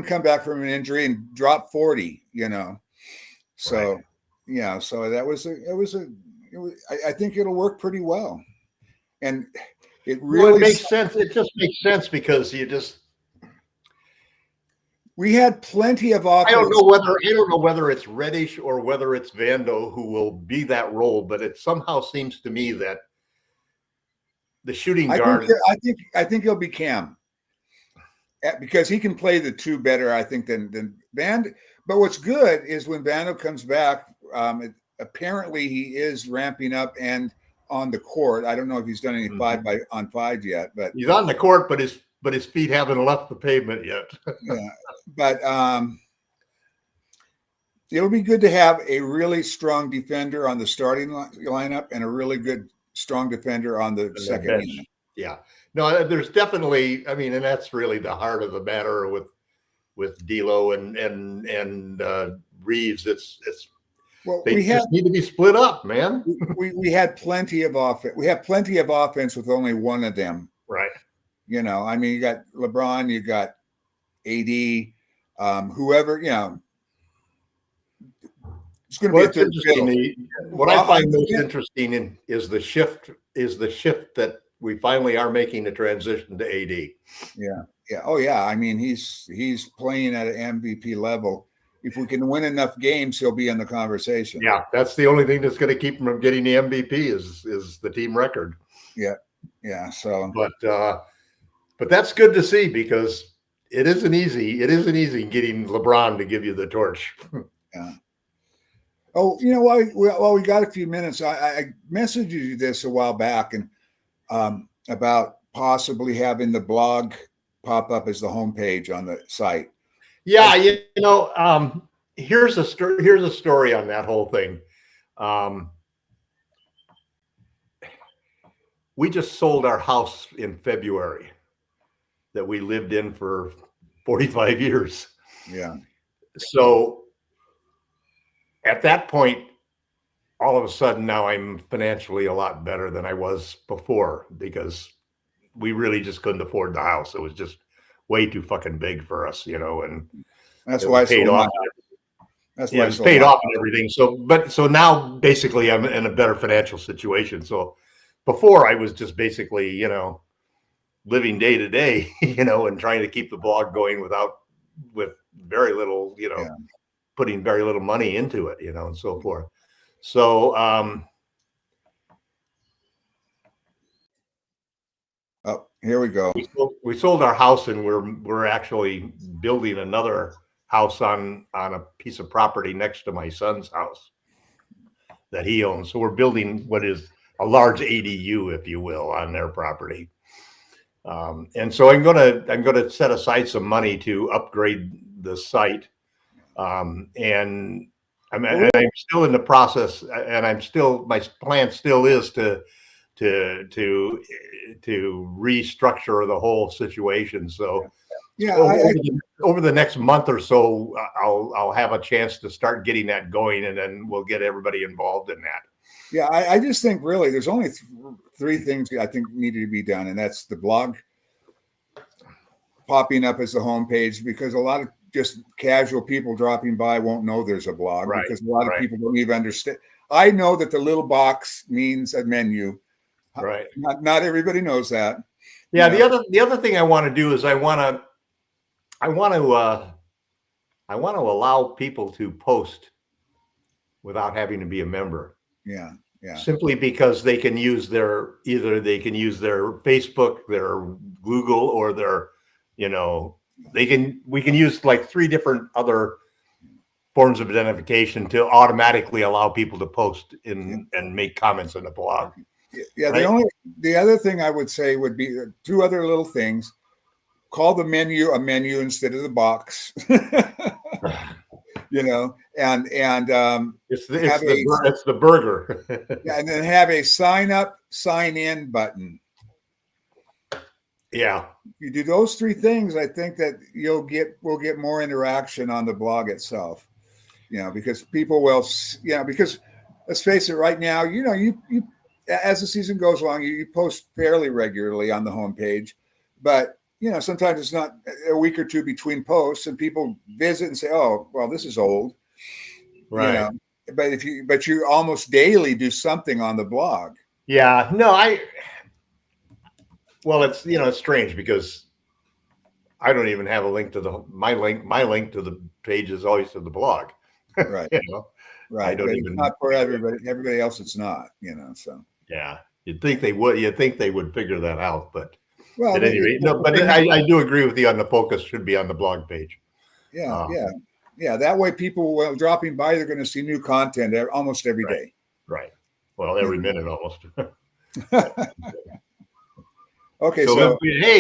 come back from an injury and drop 40, So, Right. yeah, so I think it'll work pretty well. And it really it makes sense. It just makes sense because we had plenty of offense. I don't know whether it's Reddish or whether it's Vando who will be that role, but it somehow seems to me that the shooting guard. I think he'll be Cam because he can play the two better, I think, than Vando. But what's good is when Vando comes back, apparently he is ramping up and on the court. I don't know if he's done any 5-on-5 yet, but he's on the court, but his feet haven't left the pavement yet. Yeah, but it'll be good to have a really strong defender on the starting lineup and a really good, strong defender on the second unit. Yeah, no, there's definitely. I mean, and that's really the heart of the matter with D'Lo and Reeves. They just need to be split up, man. We had plenty of offense. We have plenty of offense with only one of them. Right. I mean, you got LeBron, you got AD, whoever, it's going to be interesting. What I find most interesting is the shift that we finally are making the transition to AD. Yeah. Yeah. Oh yeah. I mean, he's playing at an MVP level. If we can win enough games, he'll be in the conversation. Yeah. That's the only thing that's going to keep him from getting the MVP is the team record. Yeah. Yeah. So, but that's good to see because it isn't easy getting LeBron to give you the torch. Yeah. Oh, while we got a few minutes, I messaged you this a while back and about possibly having the blog pop up as the homepage on the site. Yeah, here's a story on that whole thing. We just sold our house in February that we lived in for 45 years. Yeah. So at that point, all of a sudden now I'm financially a lot better than I was before because we really just couldn't afford the house. It was just way too fucking big for us, and that's why it paid off. That's why it's paid off and everything. So now basically I'm in a better financial situation. So before I was just basically, living day to day, and trying to keep the blog going with very little, putting very little money into it, and so forth. So, oh, here we go. We sold our house and we're actually building another house on a piece of property next to my son's house that he owns. So we're building what is a large ADU, if you will, on their property. And so I'm gonna set aside some money to upgrade the site. And I'm still in the process, and my plan still is to restructure the whole situation. So over the next month or so, I'll have a chance to start getting that going, and then we'll get everybody involved in that. Yeah, I just think really there's only three things I think needed to be done, and that's the blog popping up as the homepage, because a lot of just casual people dropping by won't know there's a blog, because a lot of people don't even understand. I know that the little box means a menu. Right. Not everybody knows that. Yeah. The other thing I want to do is I want to allow people to post without having to be a member. Yeah. Yeah. Simply because they can use their Facebook, their Google, or their, we can use like 3 different other forms of identification to automatically allow people to post and make comments in the blog. Yeah. Right? The other thing I would say would be 2 other little things. Call the menu a menu instead of the box. And it's the burger. Yeah, and then have a sign up, sign in button. Yeah. You do those 3 things, I think that we'll get more interaction on the blog itself. Because people will, because let's face it, right now, you as the season goes along, you post fairly regularly on the homepage, but sometimes it's not a week or two between posts, and people visit and say, "Oh, well, this is old," Right. But you almost daily do something on the blog. Yeah. No, well, it's strange because I don't even have a link to my link to the page is always to the blog. Right. I don't but even. It's not for everybody else. It's not. So. Yeah, you'd think they would. You'd think they would figure that out, but Well, at any rate, no. But I do agree with you on the focus should be on the blog page. Yeah. That way, people while dropping by, they're going to see new content almost every day. Right. Well, every minute almost. Okay.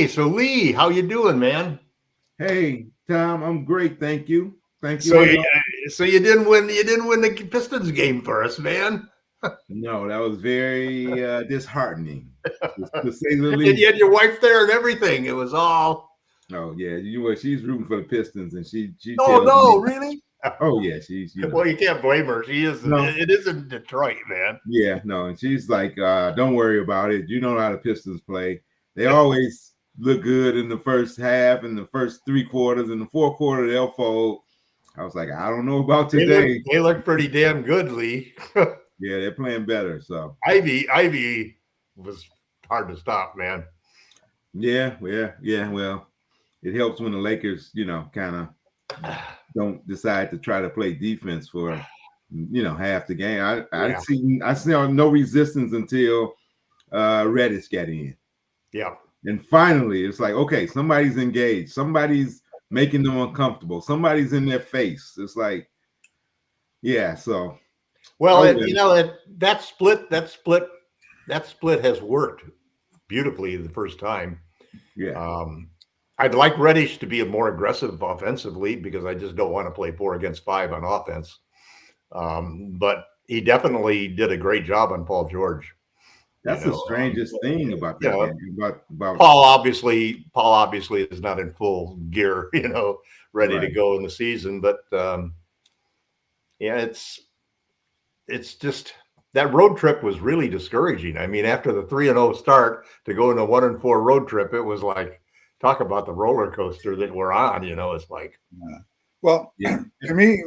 So Lee, how you doing, man? Hey, Tom, I'm great. Thank you. Thank you. So you didn't win. You didn't win the Pistons game for us, man. No, that was very disheartening, to say the least. And you had your wife there and everything. It was all. Oh yeah, she's rooting for the Pistons, and she. Oh no, really? Oh yeah, she's. Well, you can't blame her. She is. No. It is in Detroit, man. Yeah, no, and she's like, "Don't worry about it. You know how the Pistons play. They always look good in the first half, and the first 3 quarters, and the fourth quarter they'll fold." I was like, I don't know about today. They look pretty damn good, Lee. Yeah, they're playing better. So Ivy was hard to stop, man. Yeah. Well, it helps when the Lakers, kind of don't decide to try to play defense for, half the game. I see no resistance until Redick got in. Yeah. And finally, it's like, okay, somebody's engaged. Somebody's making them uncomfortable. Somebody's in their face. It's like, yeah. So, well, that split has worked beautifully the first time. Yeah. I'd like Redick to be more aggressive offensively because I just don't want to play 4 against 5 on offense. But he definitely did a great job on Paul George. That's the strangest thing about that game. About Paul obviously is not in full gear, ready to go in the season. But it's just that road trip was really discouraging. I mean, after the 3-0 start to go in a 1-4 road trip, it was like talk about the roller coaster that we're on. It's like, well, to me,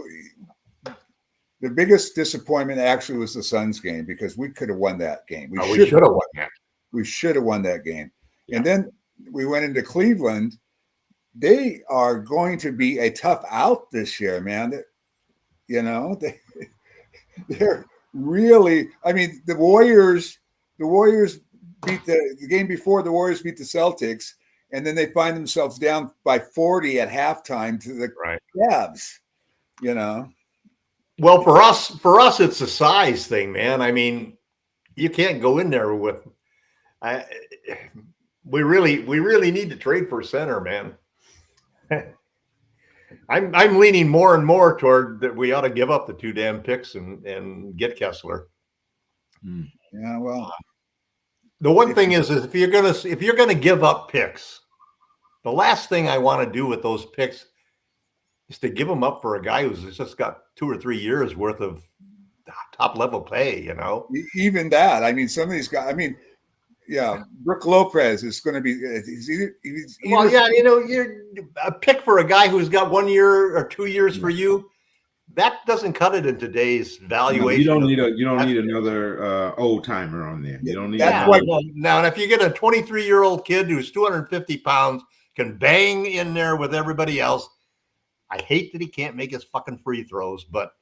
the biggest disappointment actually was the Suns game because we could have won that game. We should have won that. We should have won that game. Yeah. And then we went into Cleveland. They are going to be a tough out this year, man. They're really. I mean, the Warriors beat the game before. The Warriors beat the Celtics, and then they find themselves down by 40 at halftime to the Cavs. Well, for us, it's a size thing, man. I mean, you can't go in there with. We really need to trade for a center, man. I'm leaning more and more toward that we ought to give up the 2 damn picks and get Kessler. Yeah, well, the one thing is if you're gonna give up picks, the last thing I want to do with those picks is to give them up for a guy who's just got 2 or 3 years worth of top level play. Even that. I mean, some of these guys. I mean. Yeah, Brook Lopez is going to be. You're a pick for a guy who's got 1 year or 2 years for you. That doesn't cut it in today's valuation. No, you don't need another old timer on there. You don't need. Now, and if you get a 23-year-old kid who's 250 pounds, can bang in there with everybody else. I hate that he can't make his fucking free throws, but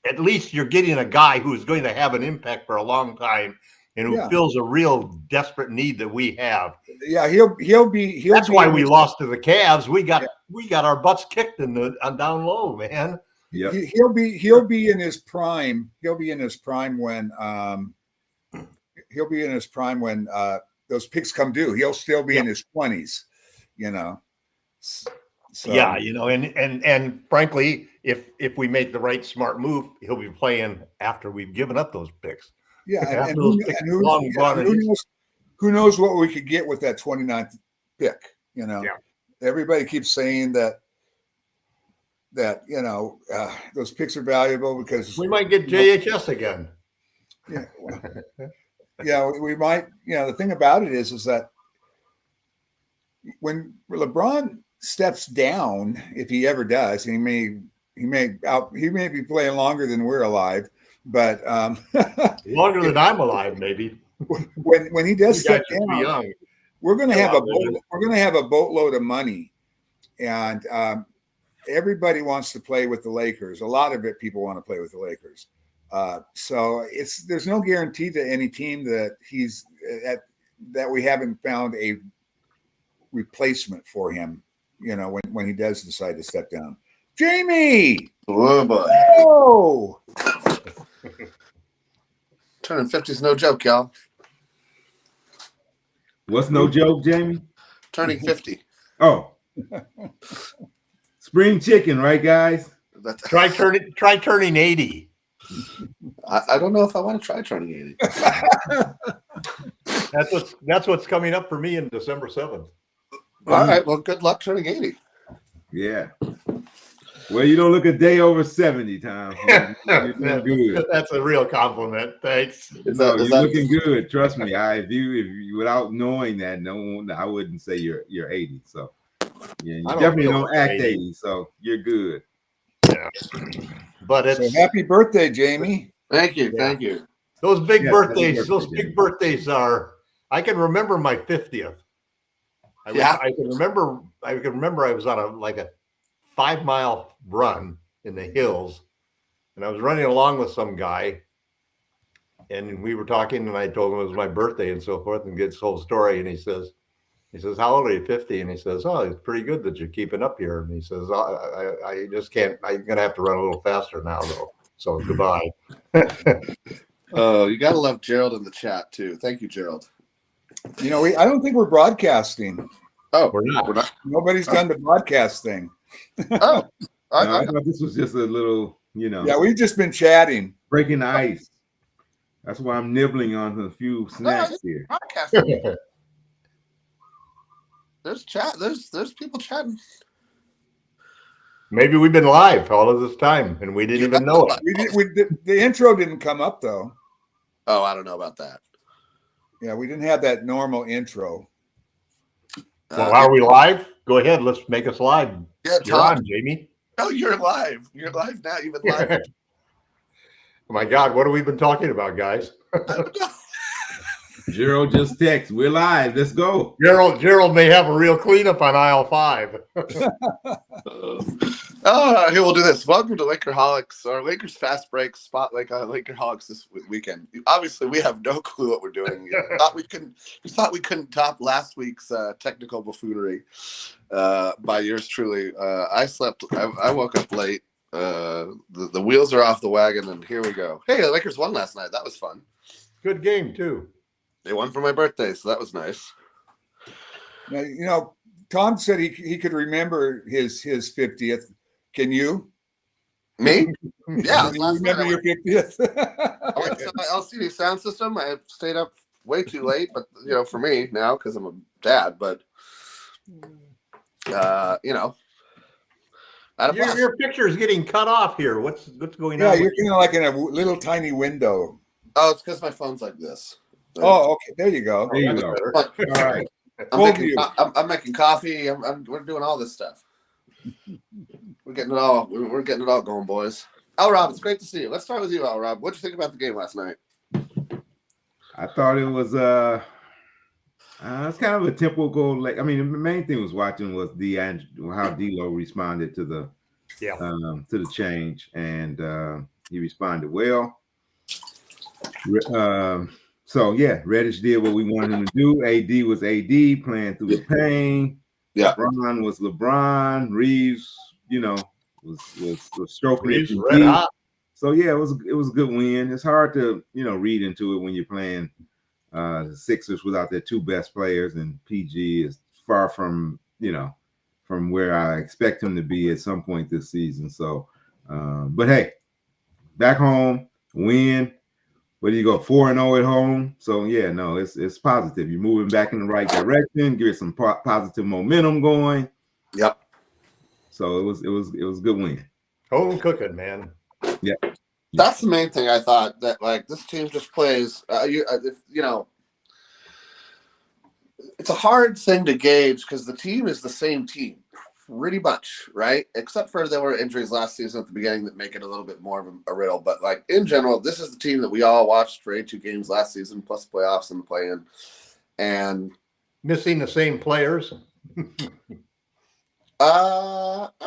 at least you're getting a guy who's going to have an impact for a long time. And who fills a real desperate need that we have. Yeah, he'll be. That's why we lost to the Cavs. We got our butts kicked on down low, man. Yeah, he'll be in his prime. He'll be in his prime when those picks come due. He'll still be in his 20s. So, yeah, and frankly, if we make the right smart move, he'll be playing after we've given up those picks. Yeah, and who knows what we could get with that 29th pick? Everybody keeps saying that those picks are valuable because we might get JHS again. Yeah, we might. The thing about it is that when LeBron steps down, if he ever does, he may be playing longer than we're alive, but Longer than I'm alive, maybe. when he does You step guys should be down, young. we're going to have Come on, a boatload of money, and everybody wants to play with the Lakers. A lot of people want to play with the Lakers. So there's no guarantee to any team that he's at, that we haven't found a replacement for him, when he does decide to step down. Jamie! Oh, boy. Oh! Turning 50 is no joke, y'all. What's no joke, Jamie? Turning 50. Oh. Spring chicken, right, guys? Try turning 80. I don't know if I want to try turning 80. That's what's coming up for me in December 7th. All right. Well, good luck turning 80. Yeah. Well, you don't look a day over 70, Tom. You're doing good. That's a real compliment. Thanks. You're looking good. Trust me. If you without knowing that, I wouldn't say you're 80. So yeah, you definitely don't act 80. So you're good. Yeah. But it's happy birthday, Jamie. Thank you. Yeah. Thank you. Those big birthdays. Those Big birthdays are. I can remember my 50th. I can remember I was on a 5-mile run in the hills, and I was running along with some guy, and we were talking, and I told him it was my birthday and so forth, and gets the whole story. And he says, how old are you? 50? And he says, oh, it's pretty good that you're keeping up here. And he says, I just can't. I'm gonna have to run a little faster now, though. So goodbye. Oh, you gotta love Gerald in the chat too. Thank you, Gerald. I don't think we're broadcasting. Oh, We're not. Nobody's done the broadcast thing. Oh, I thought this was just a little, Yeah, we've just been chatting. breaking the ice. That's why I'm nibbling on a few snacks here. Broadcasting. There's chat. There's people chatting. Maybe we've been live all of this time, and we didn't even know it. The intro didn't come up though. Oh, I don't know about that. Yeah, we didn't have that normal intro. Well, are we live? Go ahead. Let's make us live. Yeah, You're on, Jamie. Oh, you're live. You're live now. You've been live. Oh my God, what have we been talking about, guys? Gerald just text. We're live. Let's go. Gerald may have a real cleanup on aisle 5. Here, we'll do this. Welcome to Lakerholics, or Lakers Fast Break Spotlight Lakerholics this weekend. Obviously, we have no clue what we're doing. We thought we couldn't top last week's technical buffoonery by yours truly. I woke up late. The wheels are off the wagon, and here we go. Hey, the Lakers won last night. That was fun. Good game too. They won for my birthday, so that was nice. Now, Tom said he could remember his 50th. Can you? Me? Yeah. Can you remember your 50th? I went to my LCD sound system. I stayed up way too late, but for me now because I'm a dad. But your picture is getting cut off here. What's going on? Yeah, you're kind of like in a little tiny window. Oh, it's because my phone's like this. Oh, okay. There you go. There you go. All right. I'm making coffee. We're doing all this stuff. We're getting it all. We're getting it all going, boys. Al Rob, it's great to see you. Let's start with you, Al Rob. What'd you think about the game last night? I thought it was it's kind of a typical. The main thing was watching was how D'Lo responded to the change, and he responded well. So yeah, Redick did what we wanted him to do. AD was AD playing through the pain. Yeah, LeBron was LeBron. Reeves, was stroking Reeves it. red hot. So yeah, it was a good win. It's hard to read into it when you're playing the Sixers without their two best players, and PG is far from from where I expect him to be at some point this season. So, but hey, back home, win. Where do you go? 4-0 at home. So yeah, no, it's positive. You're moving back in the right direction. Get some positive momentum going. Yep. So it was a good win. Home cooking, man. Yeah. That's the main thing. I thought that this team just plays. it's a hard thing to gauge because the team is the same team pretty much, right? Except for there were injuries last season at the beginning that make it a little bit more of a riddle. But like in general, this is the team that we all watched for 82 games last season, plus playoffs and the play-in. And Missing the same players. I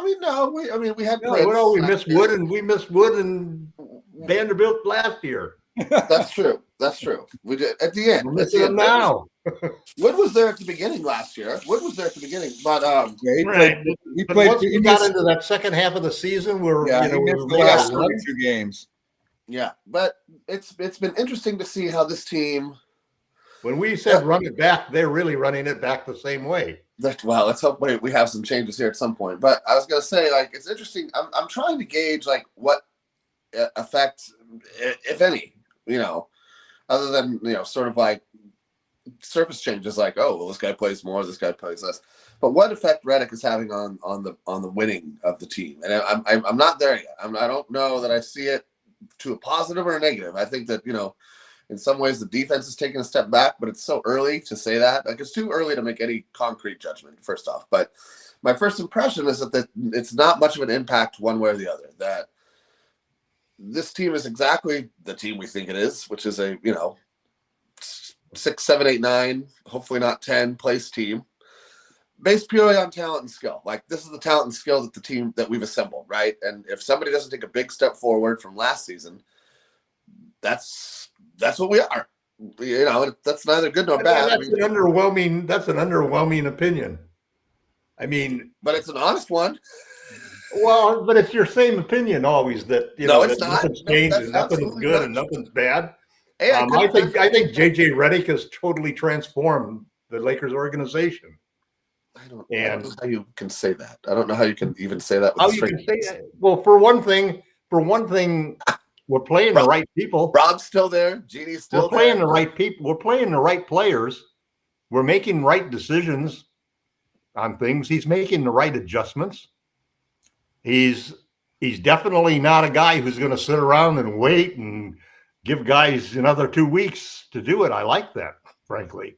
mean, no, we had Prince. Well, we missed Wood and Vanderbilt last year. That's true. That's true. We did at the end. We're missing them now. Wood was there at the beginning last year. Wood was there at the beginning, but Yeah, he But played. once we got into that second half of the season, where Yeah, you know, he missed the we last got 32 games. yeah, but it's been interesting to see how this team. when we said run it back, they're really running it back the same way. Well, let's hope we have some changes here at some point. But I was gonna say, like, it's interesting. I'm trying to gauge like what effect, if any, other than sort of like surface changes, like, oh, well, this guy plays more, this guy plays less. But what effect Redick is having on the winning of the team? And I'm not there yet. I don't know that I see it to a positive or a negative. I think that in some ways the defense is taking a step back, but it's so early to say that. Like, it's too early to make any concrete judgment, first off. But my first impression is that it's not much of an impact one way or the other. That this team is exactly the team we think it is, which is a 6, 7, 8, 9, hopefully not 10 place team, based purely on talent and skill. Like, this is the talent and skill that the team that we've assembled, right? And if somebody doesn't take a big step forward from last season, that's what we are. That's neither good nor bad. That's an underwhelming opinion. I mean, but it's an honest one. Well, but it's your same opinion always that it's not. Nothing's changed and nothing's good not. And nothing's bad. Hey, I think JJ Redick has totally transformed the Lakers organization. I don't know how you can say that. I don't know how you can even say that. How you can say that? Well, for one thing, we're playing the right people. Rob's still there. Jeannie's still there. We're playing the right people. We're playing the right players. We're making right decisions on things. He's making the right adjustments. He's definitely not a guy who's going to sit around and wait and give guys another 2 weeks to do it. I like that, frankly.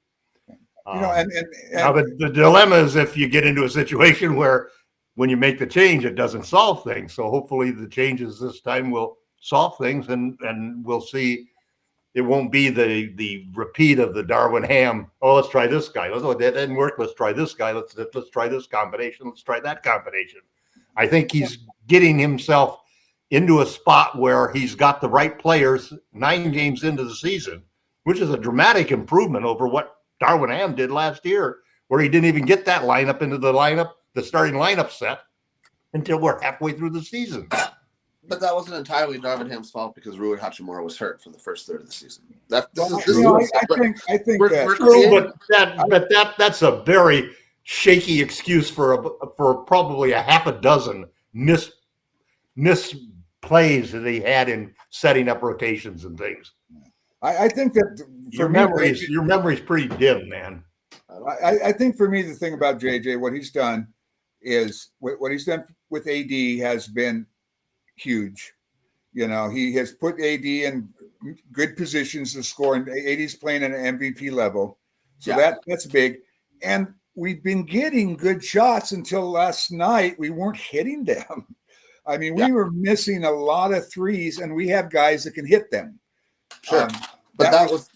And now the dilemma is if you get into a situation where when you make the change, it doesn't solve things. So hopefully the changes this time will solve things, and we'll see. It won't be the repeat of the Darwin Ham. Oh, let's try this guy. That didn't work. Let's try this guy. Let's try this combination. Let's try that combination. I think he's getting himself into a spot where he's got the right players 9 games into the season, which is a dramatic improvement over what Darwin Ham did last year, where he didn't even get that lineup into the starting lineup set until we're halfway through the season. But that wasn't entirely Darvin Ham's fault because Rui Hachimura was hurt for the first third of the season. I think that's true, but that's a very shaky excuse for probably a half a dozen misplays that he had in setting up rotations and things. I think that your memory's pretty dim, man. I think for me the thing about JJ, what he's done with AD has been huge. He has put AD in good positions to score, and AD's playing at an MVP level. So that's big. And we've been getting good shots until last night. We weren't hitting them. I mean, we were missing a lot of threes, and we have guys that can hit them. Sure. But that was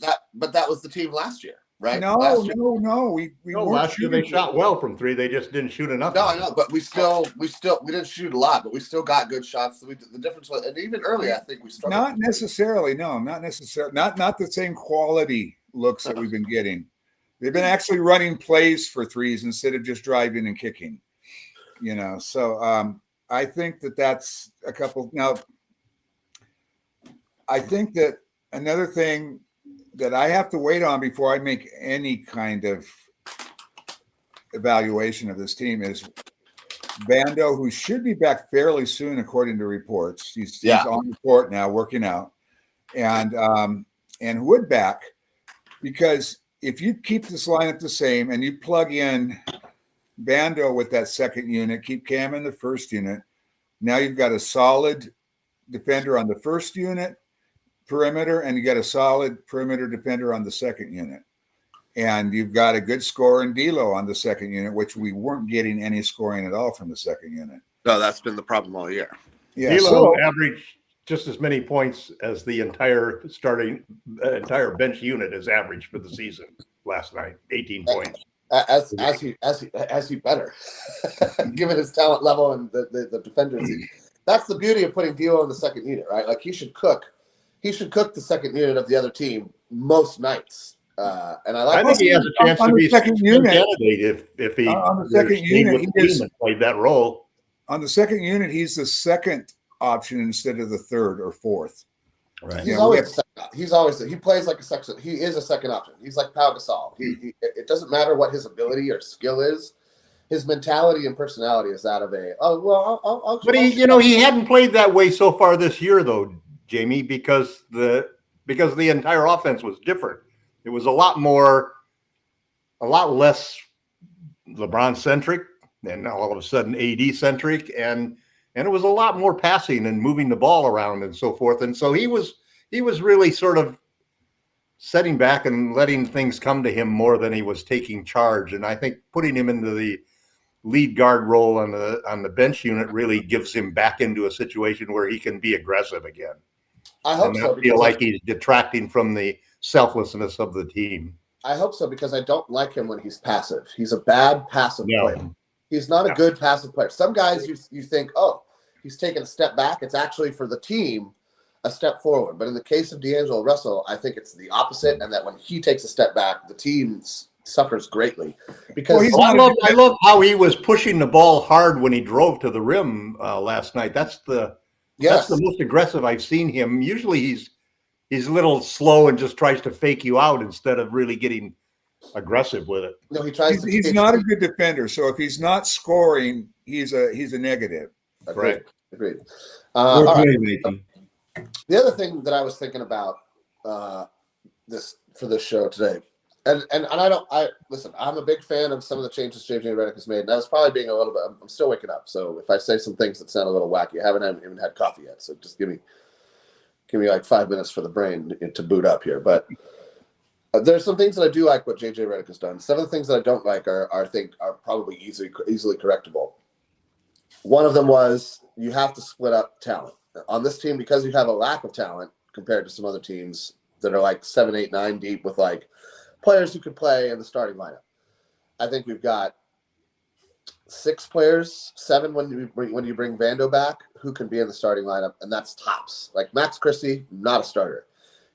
the team last year, right? No. We last year they shot well from 3. They just didn't shoot enough. No, I know, but we didn't shoot a lot, but we still got good shots. The difference was, and even early, I think we struggled. Not necessarily. Not the same quality looks that we've been getting. They've been actually running plays for threes instead of just driving and kicking. So I think that's a couple. Now, I think that another thing that I have to wait on before I make any kind of evaluation of this team is Bando, who should be back fairly soon, according to reports. He's on the court now, working out, and Wood back, because if you keep this lineup the same and you plug in Bando with that second unit, keep Cam in the first unit, now you've got a solid defender on the first unit perimeter, and you got a solid perimeter defender on the second unit. And you've got a good scorer in D'Lo on the second unit, which we weren't getting any scoring at all from the second unit. No, that's been the problem all year. Yeah, D'Lo averaged just as many points as the entire bench unit has averaged for the season last night, 18 points. As he better, given his talent level and the defenders. That's the beauty of putting D'Lo in the second unit, right? Like he should cook the second unit of the other team most nights. And I think he has a chance to be a second unit candidate if he on the second unit he played that role. On the second unit, he's the second option instead of the third or fourth. Right. He's always he plays like a second. He is a second option. He's like Pau Gasol. It doesn't matter what his ability or skill is. His mentality and personality is that of But he hadn't played that way so far this year, though, Jamie, because the entire offense was different. It was a lot less LeBron centric, and all of a sudden AD centric, and it was a lot more passing and moving the ball around and so forth. And so he was really sort of setting back and letting things come to him more than he was taking charge. And I think putting him into the lead guard role on the bench unit really gives him back into a situation where he can be aggressive again. I hope so. Feel like he's detracting from the selflessness of the team. I hope so, because I don't like him when he's passive. He's a bad passive player. He's not a good passive player. Some guys you think, oh, he's taking a step back. It's actually for the team a step forward. But in the case of D'Angelo Russell, I think it's the opposite, and that when he takes a step back, the team suffers greatly. Because I love how he was pushing the ball hard when he drove to the rim last night. That's the most aggressive I've seen him. Usually he's a little slow and just tries to fake you out instead of really getting aggressive with it. No, he tries. He's not a good defender. So if he's not scoring, he's a negative. Agreed. All right. The other thing that I was thinking about this show today, and listen, I'm a big fan of some of the changes JJ Redick has made, and I was probably being a little bit. I'm still waking up, so if I say some things that sound a little wacky, I haven't even had coffee yet, so just give me like 5 minutes for the brain to boot up here. But there's some things that I do like what JJ Redick has done. Some of the things that I don't like are probably easily correctable. One of them was you have to split up talent on this team, because you have a lack of talent compared to some other teams that are like 7, 8, 9 deep with like players who could play in the starting lineup. I think we've got 6 players, 7 when you bring Vando back, who can be in the starting lineup, and that's tops. Like Max Christie, not a starter.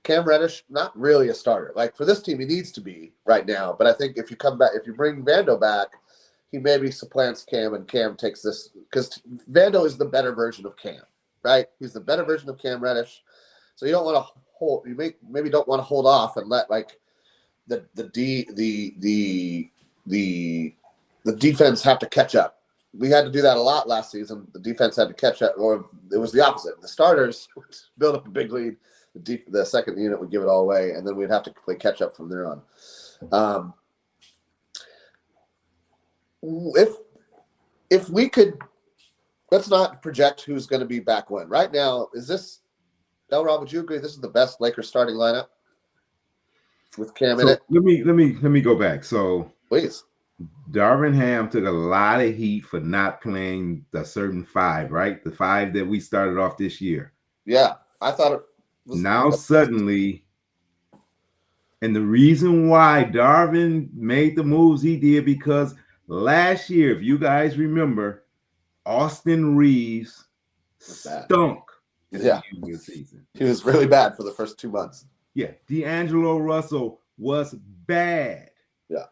Cam Reddish, not really a starter. Like for this team, he needs to be right now. But I think if you bring Vando back, he maybe supplants Cam, and Cam takes this, because Vando is the better version of Cam, right? He's the better version of Cam Reddish. So you don't want to hold. You maybe don't want to hold off and let like the defense have to catch up. We had to do that a lot last season. The defense had to catch up, or it was the opposite. The starters would build up a big lead. The second unit would give it all away, and then we'd have to play catch up from there on. If we could, let's not project who's going to be back when. Right now, is this, Delroy, would you agree this is the best Lakers starting lineup with Cam in it? Let me go back. So please. Darvin Ham took a lot of heat for not playing the certain 5, right? The 5 that we started off this year. Yeah, I thought it was. Now suddenly, and the reason why Darvin made the moves he did, because last year, if you guys remember, Austin Reeves stunk. Yeah, he was really bad for the first 2 months. Yeah, D'Angelo Russell was bad. Yeah.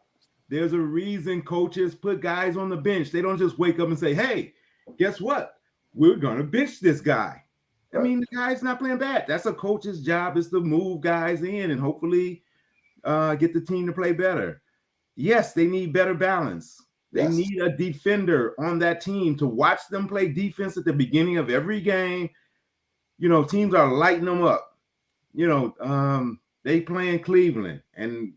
There's a reason coaches put guys on the bench. They don't just wake up and say, hey, guess what? We're going to bench this guy. Right. I mean, the guy's not playing bad. That's a coach's job, is to move guys in and hopefully get the team to play better. Yes, they need better balance. They need a defender on that team to watch them play defense at the beginning of every game. You know, teams are lighting them up. You know, they play in Cleveland, and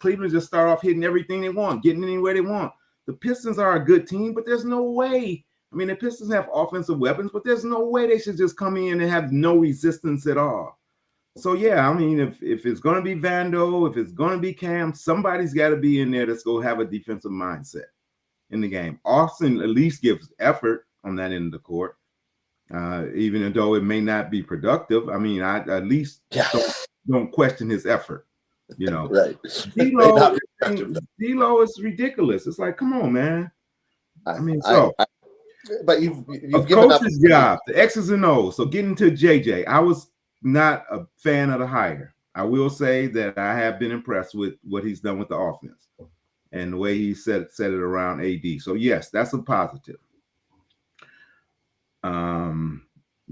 Cleveland just start off hitting everything they want, getting anywhere they want. The Pistons are a good team, but there's no way. I mean, the Pistons have offensive weapons, but there's no way they should just come in and have no resistance at all. So yeah, I mean, if it's going to be Vando, if it's going to be Cam, somebody's got to be in there that's going to have a defensive mindset in the game. Austin at least gives effort on that end of the court, even though it may not be productive. I mean, I at least don't question his effort. You know, Right? D'Lo is ridiculous. It's like, come on, man. But you've a given coach's job, the X's and O's. So getting to JJ, I was not a fan of the hire. I will say that I have been impressed with what he's done with the offense and the way he set it around AD. So yes, that's a positive.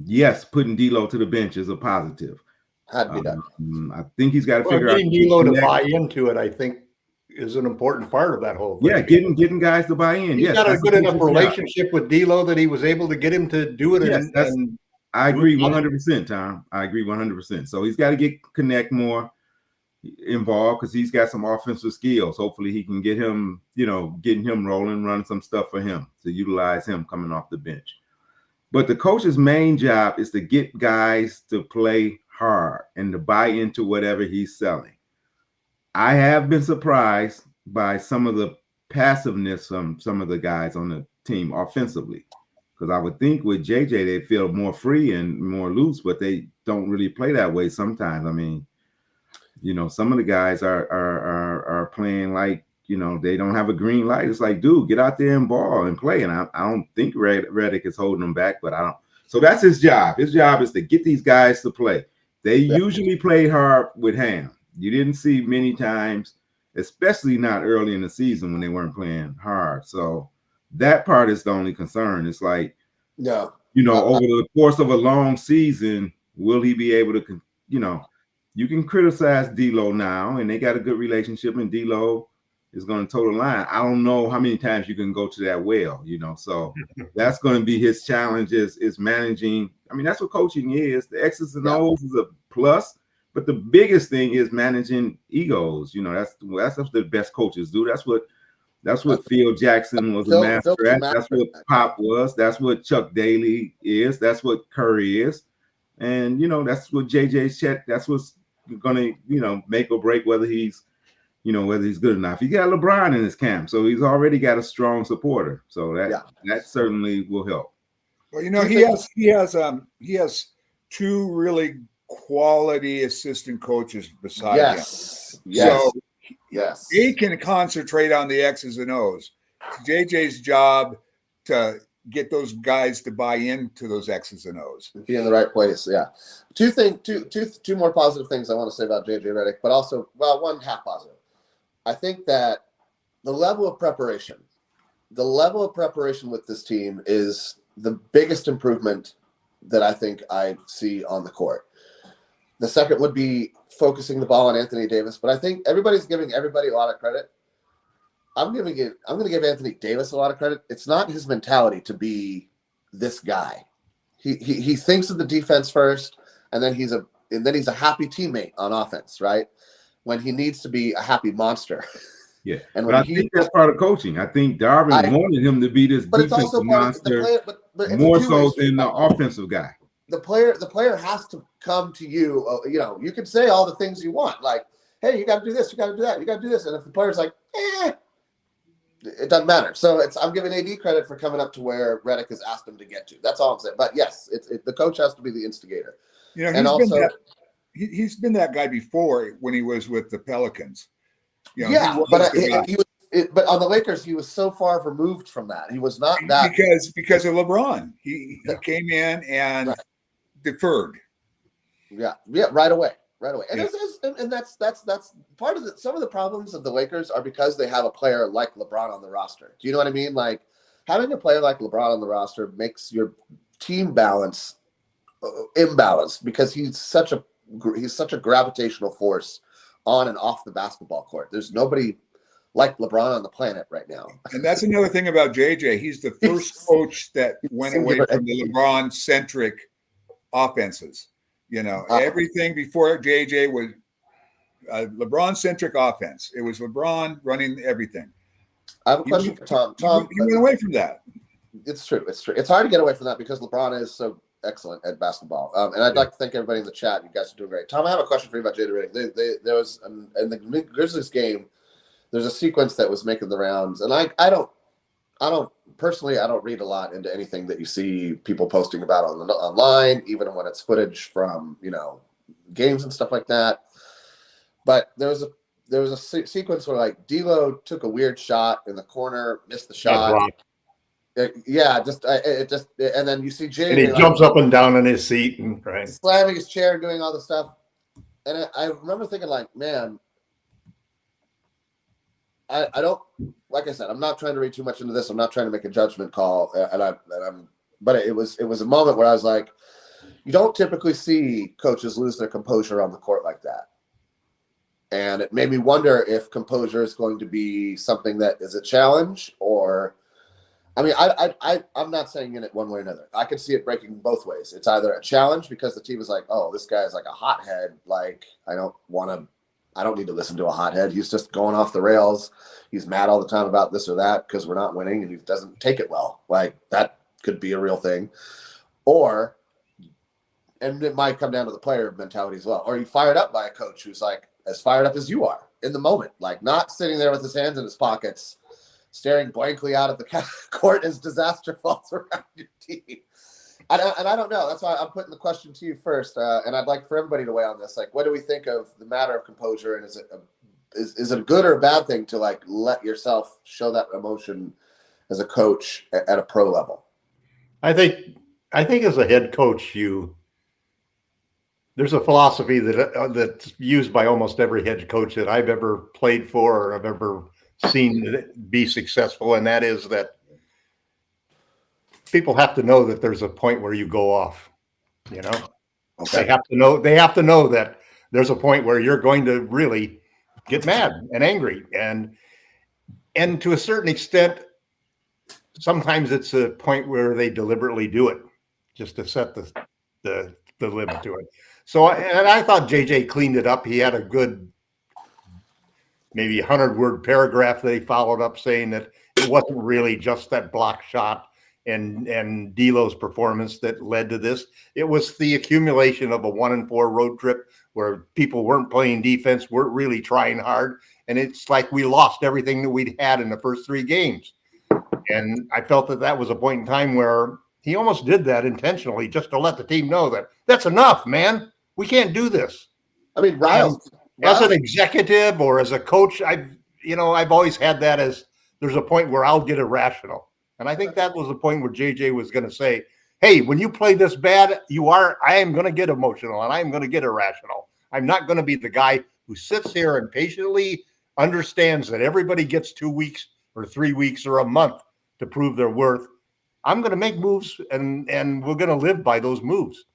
Yes, putting D'Lo to the bench is a positive. Had to be done. I think he's got to figure out getting D'Lo to buy into it. I think is an important part of that whole thing. Yeah, getting guys to buy in. He's got a good enough relationship with D'Lo that he was able to get him to do it. Yes, I agree 100%, Tom. I agree 100%. So he's got to connect more involved because he's got some offensive skills. Hopefully he can get him, getting him rolling, run some stuff for him to utilize him coming off the bench. But the coach's main job is to get guys to play hard and to buy into whatever he's selling. I have been surprised by some of the passiveness from some of the guys on the team offensively, because I would think with JJ they feel more free and more loose, but they don't really play that way sometimes. I mean, some of the guys are playing like they don't have a green light. It's like, dude, get out there and ball and play. And I don't think Redick is holding them back, but I don't. So that's his job. His job is to get these guys to play. They usually played hard with Ham. You didn't see many times, especially not early in the season when they weren't playing hard. So that part is the only concern. It's like, over the course of a long season, will he be able to, you can criticize D'Lo now, and they got a good relationship, and D'Lo is going to toe the line. I don't know how many times you can go to that well, so that's going to be his challenge is managing. I mean, that's what coaching is. The X's and O's is a plus. But the biggest thing is managing egos. That's what the best coaches do. That's what Phil Jackson was a master at. That's what Pop was. That's what Chuck Daly is. That's what Curry is. And that's what JJ Chet. That's what's gonna make or break whether he's good enough. He got LeBron in his camp, so he's already got a strong supporter. So that certainly will help. Well, he has two really quality assistant coaches beside him. So they can concentrate on the X's and O's. It's JJ's job to get those guys to buy into those X's and O's. Be in the right place. Yeah. Two more positive things I want to say about JJ Redick, but also, one half positive. I think that the level of preparation with this team is the biggest improvement that I think I see on the court. The second would be focusing the ball on Anthony Davis, but I think everybody's giving everybody a lot of credit. I'm going to give Anthony Davis a lot of credit. It's not his mentality to be this guy. He thinks of the defense first, and then he's a happy teammate on offense, right? When he needs to be a happy monster. Yeah, and I think that's part of coaching. I think Darvin wanted him to be this defensive monster, but more so than the offensive guy. The player has to come to you. You can say all the things you want, like, "Hey, you got to do this, you got to do that, you got to do this," and if the player's like, it doesn't matter. So I'm giving AD credit for coming up to where Redick has asked him to get to. That's all I'm saying. But yes, the coach has to be the instigator. He's been that guy before when he was with the Pelicans. But on the Lakers, he was so far removed from that. He was not that because of LeBron. He came in and deferred. Yeah, right away. And that's part of some of the problems of the Lakers are because they have a player like LeBron on the roster. Do you know what I mean? Like having a player like LeBron on the roster makes your team balance imbalanced because he's such a gravitational force on and off the basketball court. There's nobody like LeBron on the planet right now. And that's another thing about JJ. He's the first coach that went away from the LeBron-centric offenses. Everything before JJ was a LeBron-centric offense. It was LeBron running everything. I have a question for Tom. He went away from that. It's true. It's hard to get away from that because LeBron is so excellent at basketball. And I'd like to thank everybody in the chat. You guys are doing great. Tom, I have a question for you about J.J. Redick. There was in the Grizzlies game, there's a sequence that was making the rounds, and I don't personally, I don't read a lot into anything that you see people posting about online, even when it's footage from, games and stuff like that. But there was a sequence where like D'Lo took a weird shot in the corner, missed the shot. And then you see Jay, and he jumps up and down in his seat and slamming his chair and doing all this stuff. And I remember thinking, like, man, I don't, like I said, I'm not trying to read too much into this. I'm not trying to make a judgment call, but it was a moment where I was like, you don't typically see coaches lose their composure on the court like that. And it made me wonder if composure is going to be something that is a challenge, or, I mean, I'm not saying in it one way or another. I could see it breaking both ways. It's either a challenge because the team is like, oh, this guy is like a hothead. Like, I don't need to listen to a hothead. He's just going off the rails. He's mad all the time about this or that because we're not winning, and he doesn't take it well. Like, that could be a real thing. And it might come down to the player mentality as well. Or you fired up by a coach who's like as fired up as you are in the moment, like not sitting there with his hands in his pockets, staring blankly out at the court as disaster falls around your team. And I don't know. That's why I'm putting the question to you first. And I'd like for everybody to weigh on this. Like, what do we think of the matter of composure? And is it a good or a bad thing to like let yourself show that emotion as a coach at a pro level? I think as a head coach, there's a philosophy that's used by almost every head coach that I've ever played for or I've ever seen be successful, and that is that people have to know that there's a point where you go off. Okay. They have to know that there's a point where you're going to really get mad and angry, and to a certain extent, sometimes it's a point where they deliberately do it just to set the limit to it. So, and I thought JJ cleaned it up. He had a good, maybe 100-word paragraph that he followed up saying that it wasn't really just that block shot and D'Lo's performance that led to this. It was the accumulation of a 1-4 road trip where people weren't playing defense, weren't really trying hard, and it's like we lost everything that we'd had in the first 3 games. And I felt that was a point in time where he almost did that intentionally just to let the team know that that's enough, man. We can't do this. I mean, Riles, as an executive or as a coach, I've always had that as there's a point where I'll get irrational. And I think that was the point where JJ was going to say, hey, when you play this bad, I am going to get emotional and I'm going to get irrational. I'm not going to be the guy who sits here and patiently understands that everybody gets 2 weeks or 3 weeks or a month to prove their worth. I'm going to make moves and we're going to live by those moves.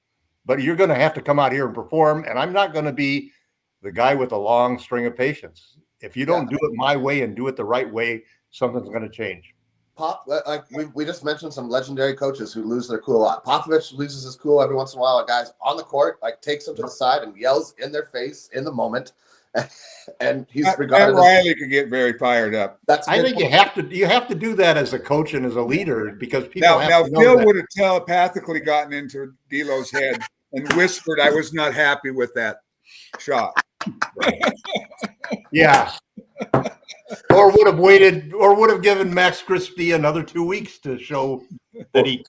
But you're going to have to come out here and perform, and I'm not going to be the guy with a long string of patience. If you don't do it my way and do it the right way, something's going to change. Like we just mentioned some legendary coaches who lose their cool a lot. Popovich loses his cool every once in a while. A guy's on the court, like takes them to the side and yells in their face in the moment. And he's regarded as Riley could get very fired up. I think you have to do that as a coach and as a leader because people now Phil would have telepathically gotten into D'Lo's head and whispered, "I was not happy with that shot." Yeah. Or would have waited, or would have given Max Christie another 2 weeks to show that he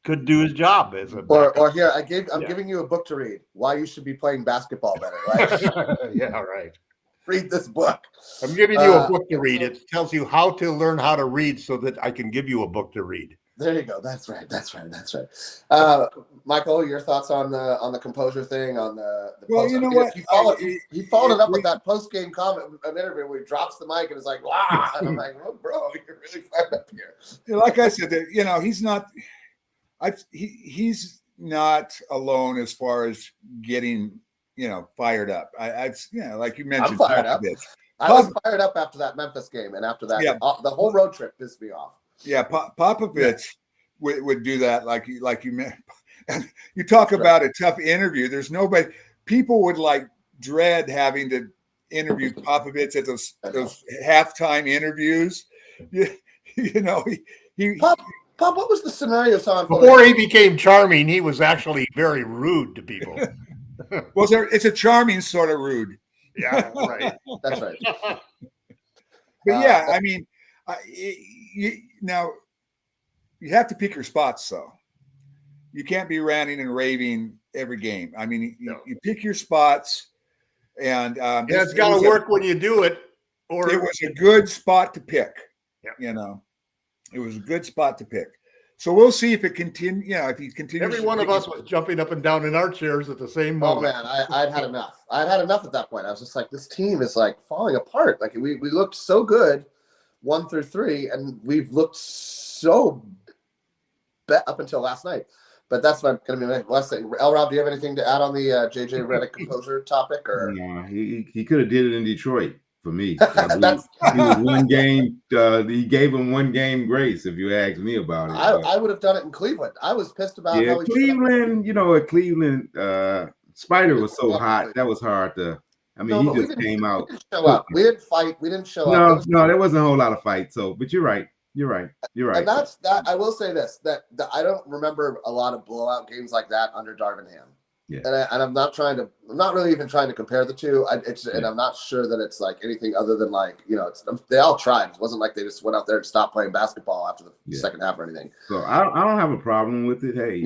could do his job as a or here I'm giving you a book to read. Why you should be playing basketball better, right? Yeah, right. Read this book. I'm giving you a book to read. It tells you how to learn how to read so that I can give you a book to read. There you go. That's right. Michael, your thoughts on the composure thing, on the well, post? You know what? He followed it up with that post game comment interview where he drops the mic and is like, "Wow!" And I'm like, "Oh, bro, you're really fired up here." Like I said, he's not. He's not alone as far as getting fired up. Like you mentioned, I'm fired up. I was fired up after that Memphis game, and after that, the whole road trip pissed me off. Yeah, Popovich would do that, like you meant. You talk about a tough interview. There's nobody. People would like dread having to interview Popovich at those halftime interviews. Bob, what was the scenario? Before he became charming, he was actually very rude to people. Well, it's a charming sort of rude. Yeah, right. That's right. But yeah, I mean, now you have to pick your spots, though. You can't be ranting and raving every game. I mean, you pick your spots, and it's got to work when you do it. Or it was a good spot to pick. Yeah. You know, it was a good spot to pick. So we'll see if it continues. You know, if he continues. Every one of us was jumping up and down in our chairs at the same moment. Oh man, I'd had enough. I'd had enough at that point. I was just like, this team is like falling apart. Like we looked so good 1 through 3, and we've looked so bad up until last night. But that's going to be my last thing. L-Rob, do you have anything to add on the JJ Redick composure topic? Or no, he could have did it in Detroit for me. He was one game. He gave him 1 game grace. If you ask me about it, I would have done it in Cleveland. I was pissed about how he Cleveland. You know, at Cleveland, Spider was so hot that was hard to. I mean, he just came out. We didn't show up. We didn't fight. We didn't show up. No, there wasn't a whole lot of fight. So, but you're right. You're right. And that's that. I will say this: that I don't remember a lot of blowout games like that under Darvin Ham. Yeah. And I'm not really even trying to compare the two. And I'm not sure that it's like anything other than like, you know, they all tried. It wasn't like they just went out there and stopped playing basketball after the second half or anything. So I don't have a problem with it. Hey,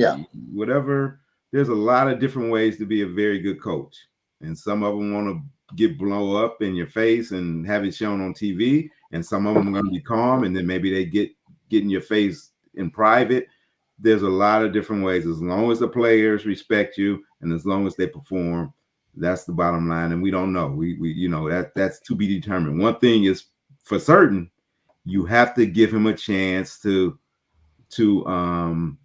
whatever. There's a lot of different ways to be a very good coach, and some of them want to blow up in your face and have it shown on TV, and some of them are going to be calm, and then maybe they get in your face in private. There's a lot of different ways. As long as the players respect you and as long as they perform, that's the bottom line. And we don't know. We you know, that's to be determined. One thing is for certain, you have to give him a chance to learn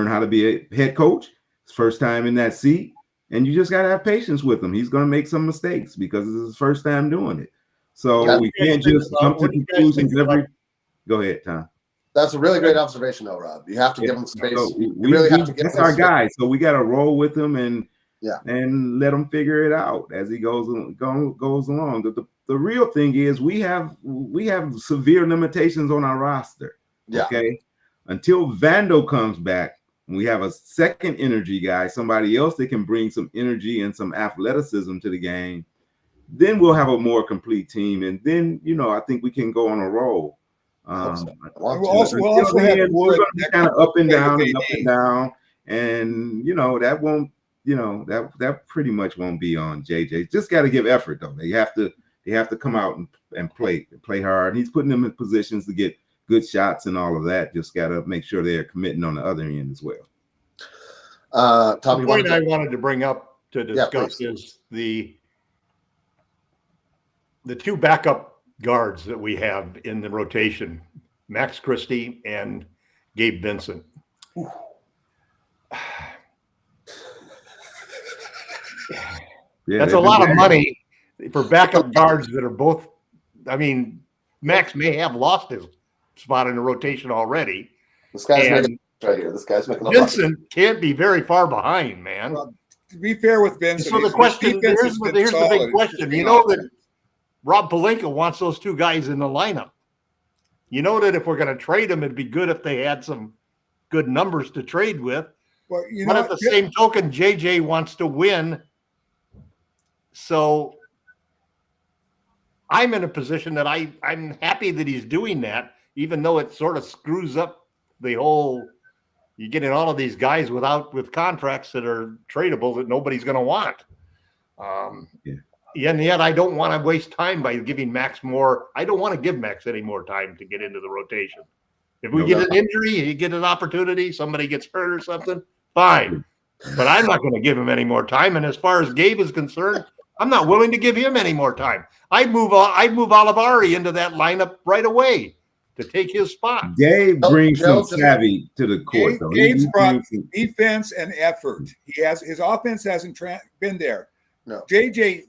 how to be a head coach. His first time in that seat, and you just got to have patience with him. He's going to make some mistakes because it's his first time doing it. So we can't just come to conclusions every. Go ahead, Tom. That's a really great observation, though, Rob. You have to give him space. So we really have to give that's him our space. guy. So we got to roll with him and let him figure it out as he goes along. The real thing is we have severe limitations on our roster. Yeah. Okay. Until Vando comes back, we have a second energy guy, somebody else that can bring some energy and some athleticism to the game. Then we'll have a more complete team, and then I think we can go on a roll. We'll also have Wood kind of up and down and up and down, and that won't, that pretty much won't be on JJ. Just got to give effort though. They have to come out and play hard. He's putting them in positions to get good shots and all of that. Just got to make sure they're committing on the other end as well. Tom, the point I wanted to bring up to discuss is the 2 backup guards that we have in the rotation, Max Christie and Gabe Vincent. That's a lot of money for backup guards that are both. I mean, Max may have lost his spot in the rotation already. This guy's making right here. This guy's making. Vincent can't be very far behind, man. Well, to be fair with Vincent, so the question here's the big question. You know that Rob Pelinka wants those 2 guys in the lineup. You know that if we're going to trade them, it'd be good if they had some good numbers to trade with. Well, but at the same token, JJ wants to win. So I'm in a position that I'm happy that he's doing that, even though it sort of screws up the whole. You get in all of these guys with contracts that are tradable that nobody's going to want. And yet I don't want to waste time by giving Max more. I don't want to give Max any more time to get into the rotation. If we get an injury, he get an opportunity, somebody gets hurt or something, fine. But I'm not going to give him any more time. And as far as Gabe is concerned, I'm not willing to give him any more time. I'd move Olivari into that lineup right away to take his spot. Gabe brings some savvy to the court. Gabe's brought defense and effort. His offense hasn't been there. No. JJ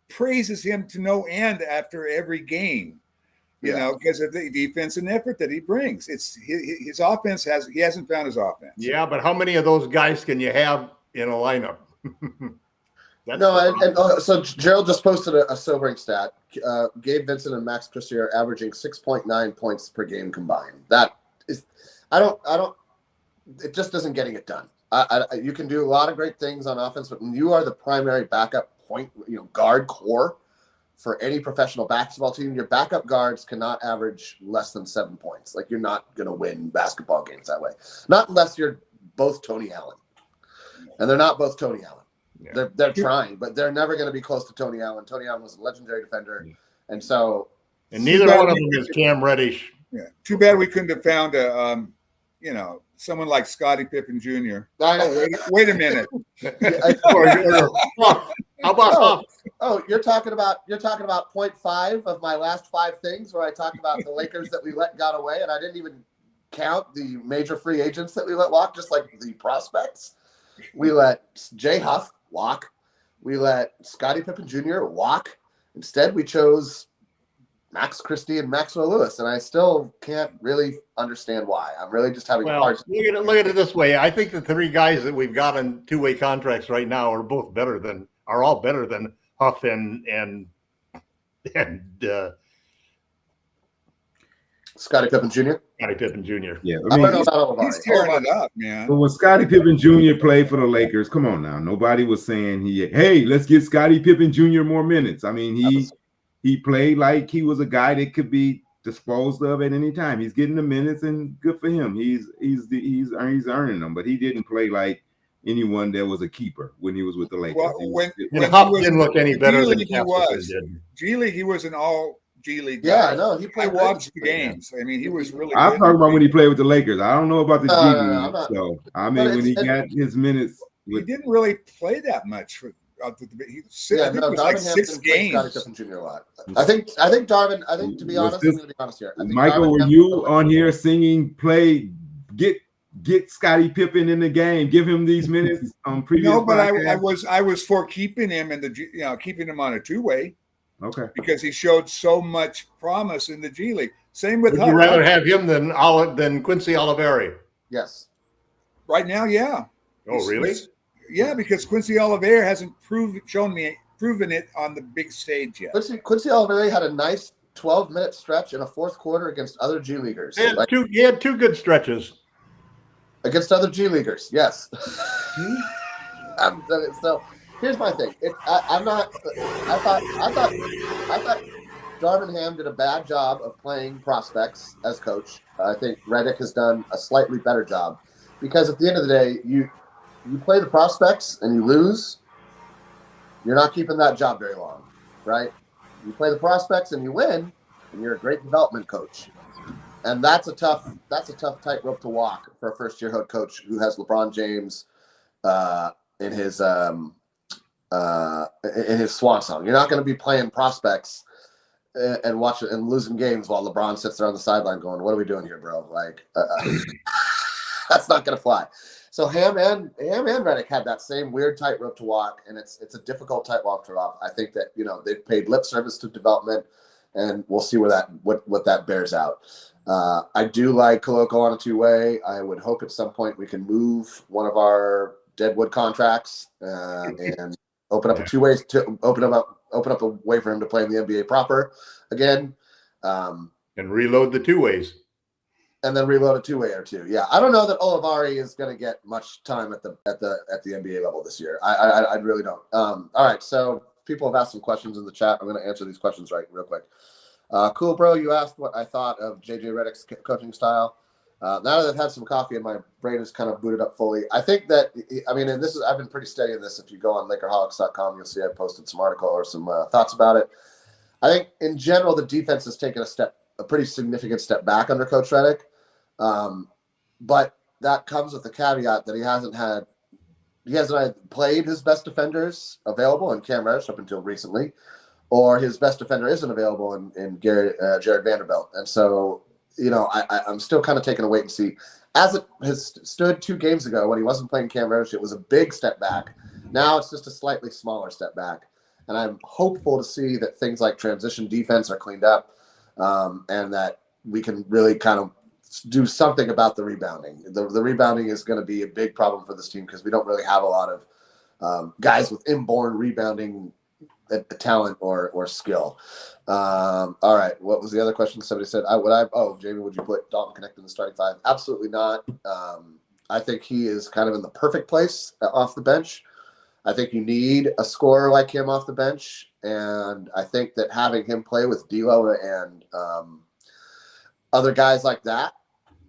praises him to no end after every game, because of the defense and effort that he brings. It's his offense he hasn't found his offense. Yeah, but how many of those guys can you have in a lineup? So Gerald just posted a sobering stat. Gabe Vincent and Max Christie are averaging 6.9 points per game combined. That it just isn't getting it done. You can do a lot of great things on offense, but when you are the primary backup point, guard core for any professional basketball team, your backup guards cannot average less than 7 points. Like, you're not going to win basketball games that way. Not unless you're both Tony Allen. And they're not both Tony Allen. Yeah. They're trying, but they're never going to be close to Tony Allen. Tony Allen was a legendary defender. Yeah. And so. And neither one of them is Cam Reddish. Yeah. Too bad we couldn't have found a, someone like Scottie Pippen Jr. Wait a minute. How about you're talking about 0.5 of my last 5 things where I talked about the Lakers that we got away, and I didn't even count the major free agents that we let walk, just like the prospects. We let Jay Huff walk. We let Scottie Pippen Jr. walk. Instead, we chose Max Christie and Maxwell Lewis, and I still can't really understand why. I'm really just having a hard time. Look at it this way. I think the 3 guys that we've got on 2-way contracts right now are all better than Huff and Scottie Pippen Jr. Scottie Pippen Jr. Yeah, I don't know about he's tearing it up, man. But when Scottie Pippen Jr. played for the Lakers, come on now, nobody was saying hey, let's give Scottie Pippen Jr. more minutes. I mean, he played like he was a guy that could be disposed of at any time. He's getting the minutes, and good for him. He's earning them, but he didn't play like anyone that was a keeper when he was with the Lakers. Well, when Huff didn't look any better than he was. G League, he was an all G League guy. Yeah, I know. He played. I watched the games. I mean, he was really. I'm talking about when he played with the Lakers. I don't know about the G League. No, so I mean, when he got his minutes, he didn't really play that much for. I think it was like 6 games. I think Darvin. I think, to be honest, I'm going to be honest here. Michael, were you on here singing? Get Scottie Pippen in the game. Give him these minutes on previous. No, but I was for keeping him in the keeping him on a 2-way. Okay. Because he showed so much promise in the G League. Same with. Would you rather have him than Quincy Oliveri? Yes. Right now, yeah. Oh, really? Yeah, because Quincy Oliveri hasn't proven it on the big stage yet. Quincy Oliveri had a nice 12-minute stretch in a fourth quarter against other G Leaguers. He had 2 good stretches against other G Leaguers. Yes. So here's my thing. I thought Darvin Ham did a bad job of playing prospects as coach. I think Redick has done a slightly better job, because at the end of the day, you play the prospects and you lose, you're not keeping that job very long, right? You play the prospects and you win, and you're a great development coach. And that's a tough tightrope to walk for a first-year head coach who has LeBron James in his swan song. You're not going to be playing prospects and watching and losing games while LeBron sits there on the sideline going, "What are we doing here, bro?" Like, that's not going to fly. So Ham and Redick had that same weird tightrope to walk, and it's a difficult tightrope to walk. I think that they've paid lip service to development, and we'll see what that bears out. I do like Koloko on a 2-way. I would hope at some point we can move one of our deadwood contracts and open up a 2-way to open up a way for him to play in the NBA proper again, and reload the 2-ways. And then reload a 2-way or 2. Yeah, I don't know that Olivari is going to get much time at the NBA level this year. I really don't. All right, so people have asked some questions in the chat. I'm going to answer these questions real quick. Cool, bro. You asked what I thought of JJ Redick's coaching style. Now that I've had some coffee and my brain is kind of booted up fully, I think that and this is I've been pretty steady in this. If you go on Lakerholics.com, you'll see I posted some article or some thoughts about it. I think in general the defense has taken a pretty significant step back under Coach Redick. But that comes with the caveat that he hasn't played his best defenders available in Cam Reddish up until recently, or his best defender isn't available in Jared Vanderbilt. And so, I'm still kind of taking a wait and see. As it has stood 2 games ago when he wasn't playing Cam Reddish, it was a big step back. Now it's just a slightly smaller step back. And I'm hopeful to see that things like transition defense are cleaned up, and that we can really kind of do something about the rebounding. The rebounding is going to be a big problem for this team because we don't really have a lot of guys with inborn rebounding talent or skill. All right. What was the other question? Somebody said, Jamie, would you put Dalton Connect in the starting five? Absolutely not. I think he is kind of in the perfect place off the bench. I think you need a scorer like him off the bench. And I think that having him play with D'Lo and other guys like that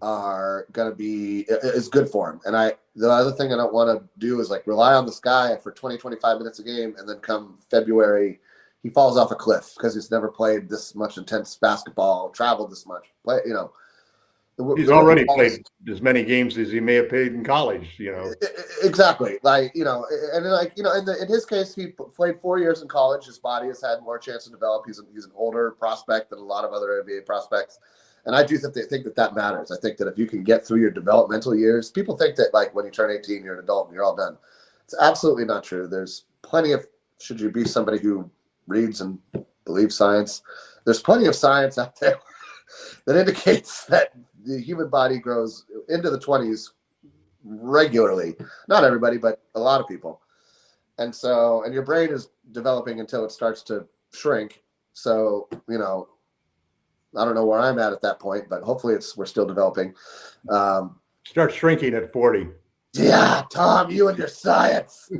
is good for him. And the other thing I don't want to do is like rely on this guy for 20, 25 minutes a game. And then come February, he falls off a cliff because he's never played this much intense basketball, traveled this much, He's already played as many games as he may have played in college, Exactly. In his case, he played 4 years in college. His body has had more chance to develop. He's an older prospect than a lot of other NBA prospects. And I do think that matters. I think that if you can get through your developmental years, people think that like when you turn 18, you're an adult and you're all done. It's absolutely not true. There's plenty of, should you be somebody who reads and believes science, there's plenty of science out there that indicates that the human body grows into the 20s regularly. Not everybody, but a lot of people. And your brain is developing until it starts to shrink. So, I don't know where I'm at that point, but hopefully we're still developing. Start shrinking at 40. Yeah, Tom, you and your science.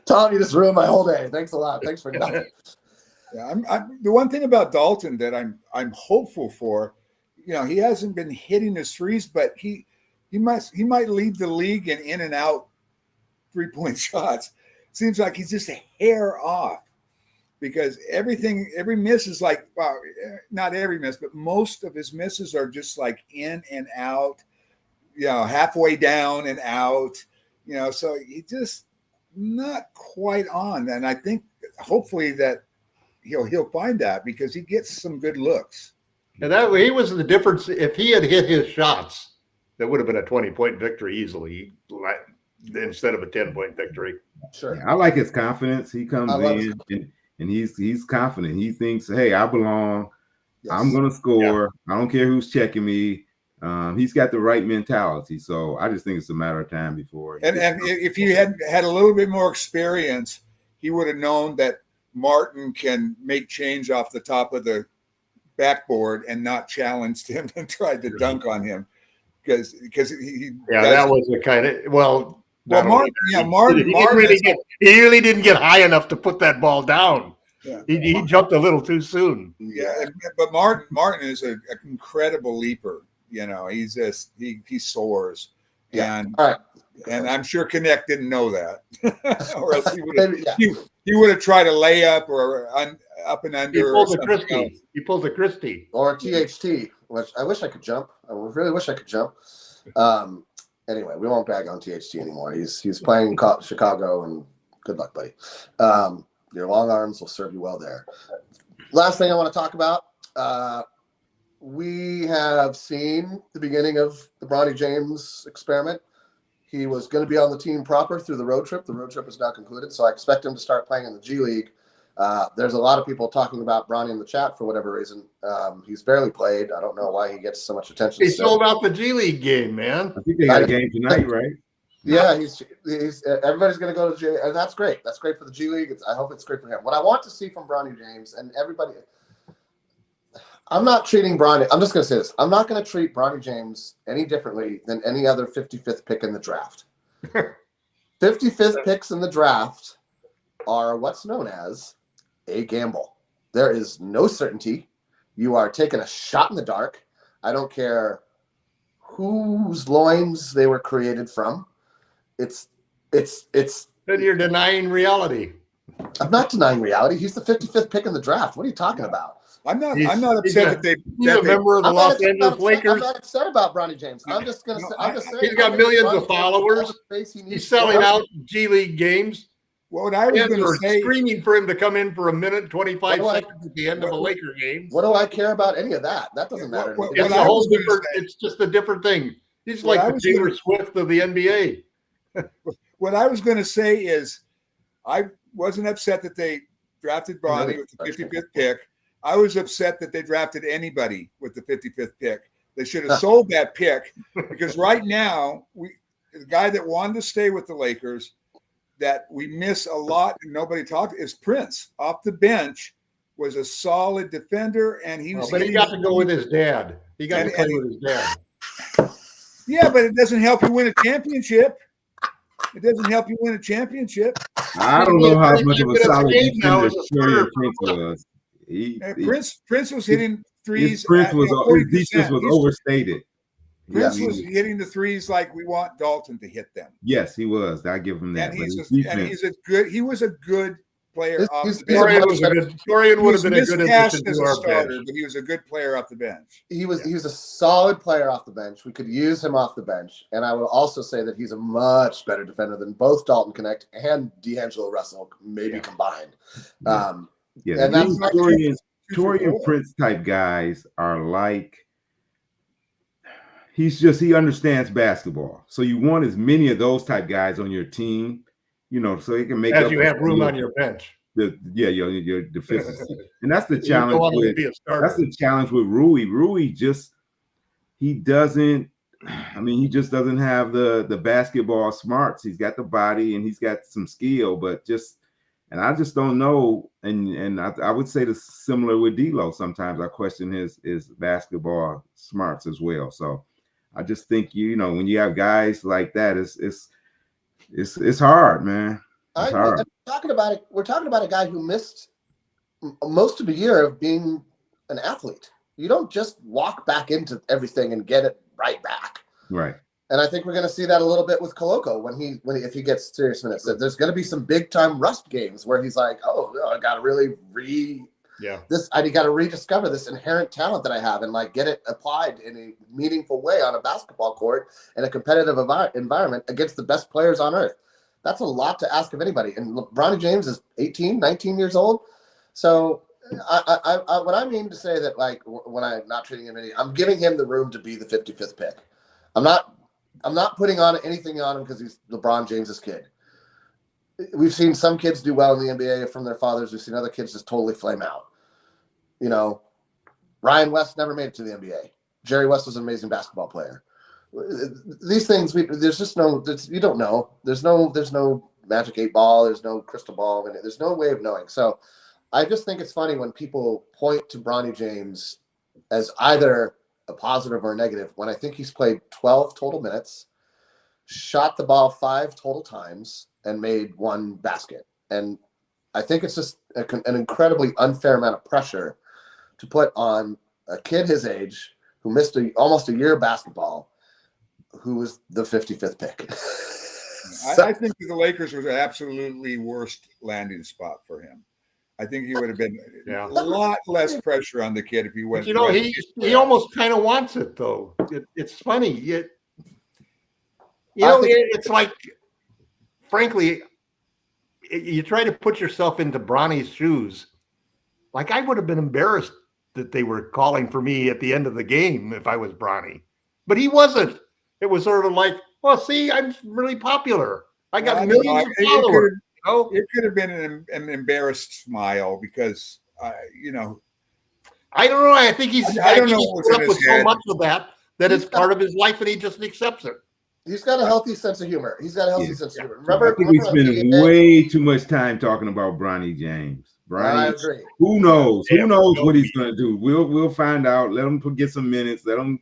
Tom, you just ruined my whole day. Thanks a lot. Thanks for nothing. Yeah, the one thing about Dalton that I'm hopeful for, he hasn't been hitting his threes, but he might lead the league in and out 3-point shots. Seems like he's just a hair off, because every miss is like, well, not every miss, but most of his misses are just like in and out, halfway down and out, so he just not quite on. And I think hopefully that he'll find that, because he gets some good looks. And that he was the difference. If he had hit his shots, that would have been a 20-point victory easily, instead of a 10-point victory. Sure. Yeah, I like his confidence. He comes in and he's confident. He thinks, hey, I belong. Yes. I'm going to score. Yeah. I don't care who's checking me. He's got the right mentality. So I just think it's a matter of time before. And if he had a little bit more experience, he would have known that Martin can make change off the top of the backboard and not challenged him and tried to dunk on him, because that was the kind of Martin he really didn't get high enough to put that ball down. Yeah. He jumped a little too soon. Yeah, but Martin is an incredible leaper. He's just he soars. Yeah. And all right. And I'm sure Connect didn't know that, or else he would have tried a layup or up and under. He pulled the Christie or THT, which I wish I could jump. I really wish I could jump. Anyway, we won't brag on THT anymore. He's playing Chicago, and good luck, buddy. Your long arms will serve you well there. Last thing I want to talk about. We have seen the beginning of the Bronny James experiment. He was going to be on the team proper through the road trip. The road trip is now concluded, so I expect him to start playing in the G League. There's a lot of people talking about Bronny in the chat for whatever reason. He's barely played. I don't know why he gets so much attention. He sold out the G League game, man. I think they got a game tonight, right? Yeah, he's everybody's going to go to G, and that's great. That's great for the G League. I hope it's great for him. What I want to see from Bronny James and everybody. I'm not treating Bronny. I'm just going to say this. I'm not going to treat Bronny James any differently than any other 55th pick in the draft. 55th picks in the draft are what's known as a gamble. There is no certainty. You are taking a shot in the dark. I don't care whose loins they were created from. It's. Then you're denying reality. I'm not denying reality. He's the 55th pick in the draft. What are you talking about? I'm not upset that he's a member of the Los Angeles Lakers. I'm not upset about Bronny James. I'm just saying. He's got millions of followers. He's selling out G League games. What I was going to say, screaming for him to come in for a minute and 25 seconds at the end of a Laker game. What do I care about any of that? That doesn't matter. It's a whole different. It's just a different thing. He's like the Taylor Swift of the NBA. What I was going to say is, I wasn't upset that they drafted Bronny with the 55th pick. I was upset that they drafted anybody with the 55th pick. They should have sold that pick, because right now the guy that wanted to stay with the Lakers that we miss a lot and nobody talked is Prince. Off the bench was a solid defender, and he was. But he got to go with his dad. He got to play with his dad. Yeah, but it doesn't help you win a championship. It doesn't help you win a championship. I don't know how much of a solid now defender Torian Prince was. Prince was hitting threes. His defense was overstated. Prince was hitting the threes like we want Dalton to hit them. Yes, he was. I give him that. And he was a good player off the bench. Torian would have been a good addition as to a our starter, bench. but he was a good player off the bench. He was a solid player off the bench. We could use him off the bench, and I would also say that he's a much better defender than both Dalton Connect and D'Angelo Russell combined. And that's Torian Prince type guys are like. He understands basketball. So you want as many of those type guys on your team, so he can make as you have room on your bench. Your deficiency. And that's the challenge with Rui. Rui just doesn't have the basketball smarts. He's got the body and he's got some skill, but I just don't know. And I would say the similar with D'Lo. Sometimes I question his basketball smarts as well. So I just think when you have guys like that, it's hard, man. It's hard. We're talking about a guy who missed most of a year of being an athlete. You don't just walk back into everything and get it right back. Right. And I think we're going to see that a little bit with Koloko if he gets serious minutes. There's going to be some big time rust games where he's like, oh, I got to really I got to rediscover this inherent talent that I have and get it applied in a meaningful way on a basketball court in a competitive environment against the best players on earth. That's a lot to ask of anybody. And Bronny James is 18, 19 years old. So what I mean to say that when I'm not treating him I'm giving him the room to be the 55th pick. I'm not putting on anything on him because he's LeBron James's kid. We've seen some kids do well in the NBA from their fathers. We've seen other kids just totally flame out. Ryan West never made it to the NBA. Jerry West was an amazing basketball player. These things, there's just you don't know. There's no magic 8 ball. There's no crystal ball. And there's no way of knowing. So I just think it's funny when people point to Bronny James as either a positive or a negative when I think he's played 12 total minutes, shot the ball 5 total times, and made 1 basket. And I think it's just an incredibly unfair amount of pressure to put on a kid his age who missed almost a year of basketball, who was the 55th pick. I think that the Lakers was an absolutely worst landing spot for him. I think he would have been a lot less pressure on the kid if he went. He almost kind of wants it though. It's funny. It's like, frankly, you try to put yourself into Bronny's shoes. Like I would have been embarrassed that they were calling for me at the end of the game if I was Bronny, but he wasn't. It was sort of like, well, see, I'm really popular. I got millions of followers. It could have been an embarrassed smile because, I don't know. I think he's put up with so much of that it's part of his life and he just accepts it. He's got a healthy sense of humor. Sense of humor. I think we spend way too much time talking about Bronny James. I agree. Who knows? Who knows what he's going to do? We'll find out. Let him get some minutes. Let him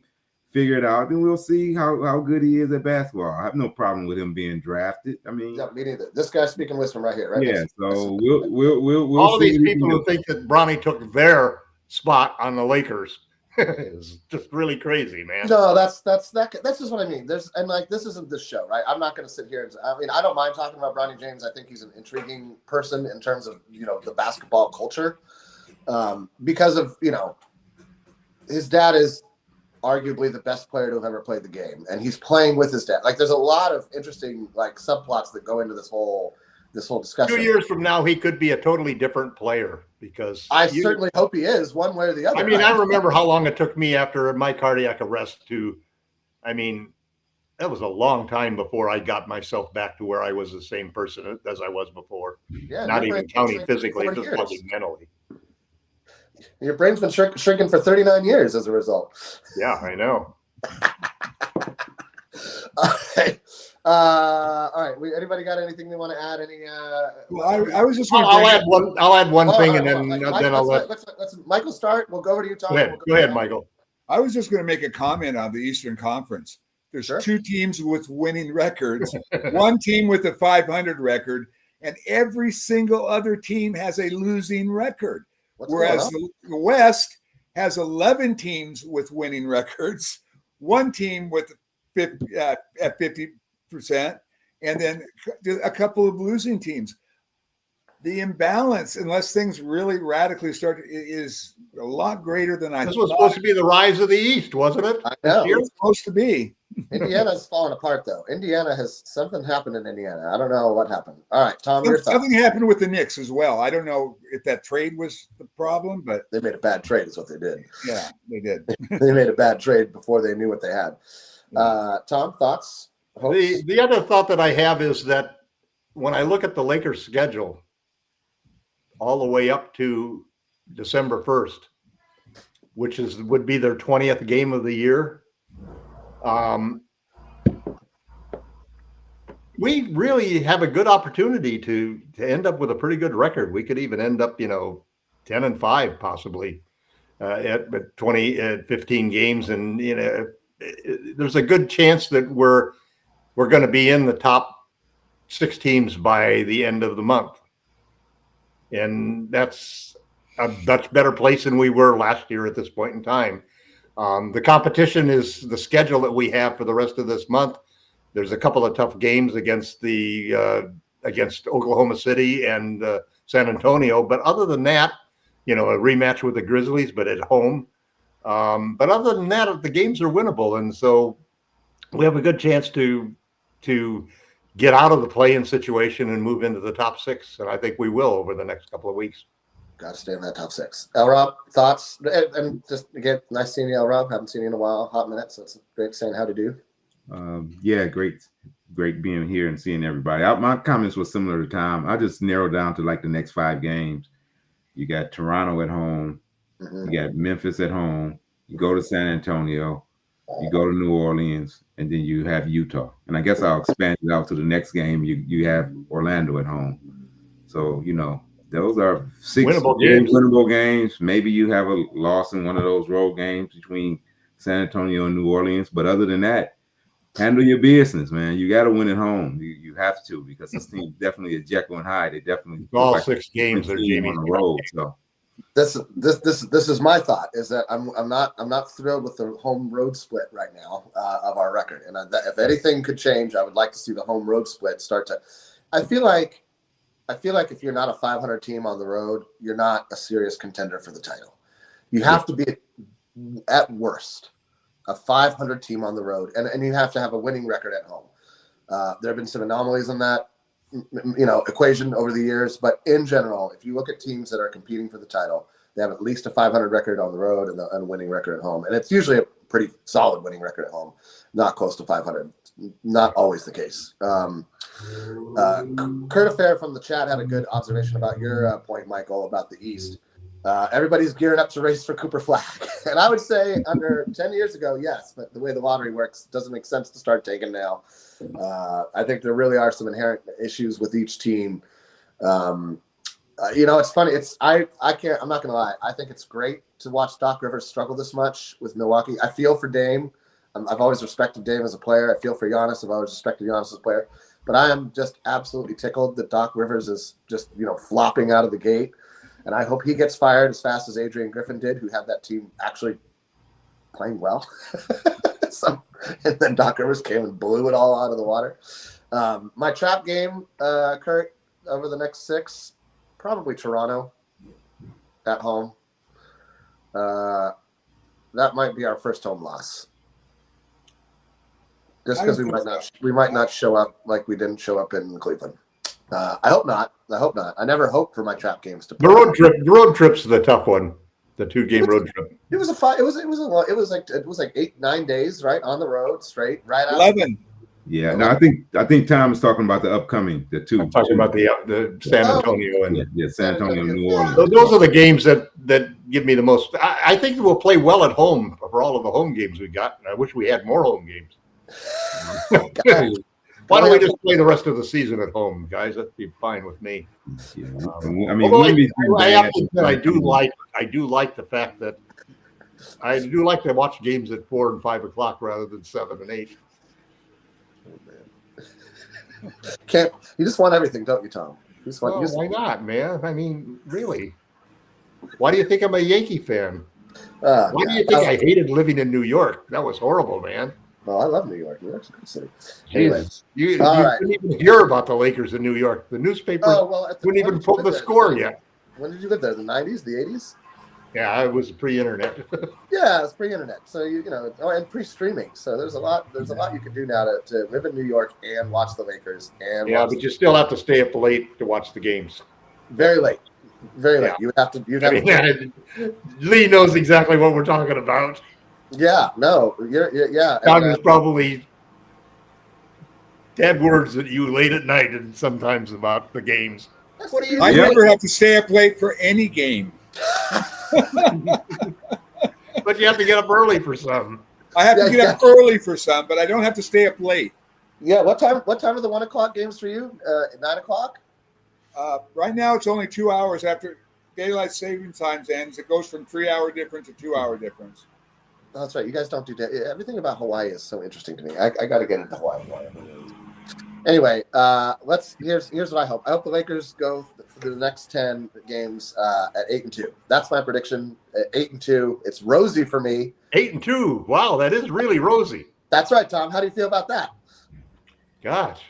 figure it out. Then we'll see how good he is at basketball. I have no problem with him being drafted. I mean, yeah, me neither. This guy's speaking wisdom right here, right? Yeah. So we'll all of these people who think that Bronny took their spot on the Lakers is just really crazy, man. No, that's just what I mean. This isn't this show, right? I'm not going to sit here and I don't mind talking about Bronny James. I think he's an intriguing person in terms of the basketball culture, because of his dad is arguably the best player to have ever played the game, and he's playing with his dad. There's a lot of interesting subplots that go into this whole discussion. 2 years from now, he could be a totally different player because I certainly hope he is one way or the other. I mean, I remember how long it took me after my cardiac arrest that was a long time before I got myself back to where I was the same person as I was before. Yeah, not even counting physically, just fucking mentally. Your brain's been shrinking for 39 years as a result. Yeah, I know. All right. All right. Anybody got anything they want to add? Well, I was just going I'll to add one. I'll add one thing, and then Mike, I'll let. let's Michael start. We'll go over to you, Tom. Go ahead, Michael. I was just going to make a comment on the Eastern Conference. There's Sure. 2 teams with winning records, 1 team with a 500 record, and every single other team has a losing record. Whereas the West has 11 teams with winning records, 1 team with 50, at 50%, and then a couple of losing teams. The imbalance, unless things really radically start, is a lot greater than I thought. This was supposed to be the rise of the East, wasn't it? I know. It's supposed to be. Indiana's falling apart, though. Something happened in Indiana. I don't know what happened. All right, Tom, your thoughts. Something happened with the Knicks as well. I don't know if that trade was the problem, but They made a bad trade is what they did. yeah, they did. They made a bad trade before they knew what they had. Tom, thoughts? Hopes? The other thought that I have is that when I look at the Lakers' schedule, all the way up to December 1st, which would be their 20th game of the year. We really have a good opportunity to end up with a pretty good record. We could even end up, 10-5 possibly at 15 games, and there's a good chance that we're going to be in the top 6 teams by the end of the month. And that's a much better place than we were last year at this point in time. The competition is the schedule that we have for the rest of this month. There's a couple of tough games against Oklahoma City and San Antonio. But other than that, a rematch with the Grizzlies, but at home. But other than that, the games are winnable. And so we have a good chance to get out of the play-in situation and move into the top 6. And I think we will over the next couple of weeks. Got to stay in that top 6. L-Rob, thoughts? And just again, nice seeing you, L-Rob. Haven't seen you in a while, hot minute. So it's great saying how to do. Yeah, great being here and seeing everybody. My comments were similar to Tom. I just narrowed down to like the next 5 games. You got Toronto at home. Mm-hmm. You got Memphis at home. You go to San Antonio. You go to New Orleans, and then you have Utah. And I guess I'll expand it out to the next game. You have Orlando at home. So, those are 6 winnable games. Maybe you have a loss in one of those road games between San Antonio and New Orleans. But other than that, handle your business, man. You got to win at home. You have to, because this team definitely is Jekyll and Hyde. They definitely all 6 games are Jamie on the road. So this is my thought, is that I'm not thrilled with the home road split right now of our record. And if anything could change, I would like to see the home road split start to. I feel like if you're not a 500 team on the road, you're not a serious contender for the title. You have to be at worst a 500 team on the road, and you have to have a winning record at home. There have been some anomalies in that equation over the years, but in general, if you look at teams that are competing for the title, they have at least a 500 record on the road and a winning record at home, and it's usually a pretty solid winning record at home, not close to 500. Not always the case. Kurt Affair from the chat had a good observation about your point, Michael, about the East. Everybody's gearing up to race for Cooper Flag. And I would say under 10 years ago, yes, but the way the lottery works, it doesn't make sense to start taking now. I think there really are some inherent issues with each team. It's funny. I'm not going to lie. I think it's great to watch Doc Rivers struggle this much with Milwaukee. I feel for Dame. I've always respected Dame as a player. I feel for Giannis. I've always respected Giannis as a player. But I am just absolutely tickled that Doc Rivers is just, flopping out of the gate. And I hope he gets fired as fast as Adrian Griffin did, who had that team actually playing well. And then Doc Rivers came and blew it all out of the water. My trap game, Kurt, over the next 6, probably Toronto at home. That might be our first home loss. Just because we might not show up like we didn't show up in Cleveland. I hope not. I never hope for my trap games to play. The road trip's the tough one. The 2-game road trip. It was like 8-9 days, right, on the road straight, right out. 11. Yeah, no, I think Tom is talking about the upcoming, the 2. I'm talking about the San Antonio and San Antonio and New Orleans. Those are the games that give me the most. I think we'll play well at home for all of the home games we got. And I wish we had more home games. Why don't we just play the rest of the season at home, guys? That'd be fine with me. Yeah, I mean, Although Wemby's been I have bad. to admit, I do like the fact that I do like to watch games at 4 and 5 o'clock rather than 7 and 8. Can't you just want everything, don't you, Tom? You just want, Well, you just, why not, man? I mean, really. Why do you think I'm a Yankee fan? Why do you think I hated living in New York? That was horrible, man. Well, I love New York. New York's a good city. Anyway, Jesus. You right. didn't even hear about the Lakers in New York. The newspaper wouldn't even pull the score yet. When did you live there? The 90s, the 80s? Yeah, I was pre-internet. Yeah, it's pre-internet. So you know, and pre-streaming. So there's a lot you can do now to live in New York and watch the Lakers and but you still have to stay up late to watch the games. Very late. Very late. Yeah. Lee knows exactly what we're talking about. Yeah, no, yeah. There's probably dead words at you late at night and sometimes about the games. What do you? I never have to stay up late for any game. But you have to get up early for some. I have to get up early for some, but I don't have to stay up late. Yeah. What time are the 1 o'clock games for you? 9 o'clock? Right now, it's only 2 hours after daylight saving time ends. It goes from 3 hour difference to 2 hour difference. Oh, that's right. You guys don't do that. Everything about Hawaii is so interesting to me. I got to get into Hawaii. Anyway, here's what I hope. I hope the Lakers go for the next 10 games at 8-2. That's my prediction. At 8-2. It's rosy for me. 8-2. Wow, that is really rosy. That's right, Tom. How do you feel about that? Gosh,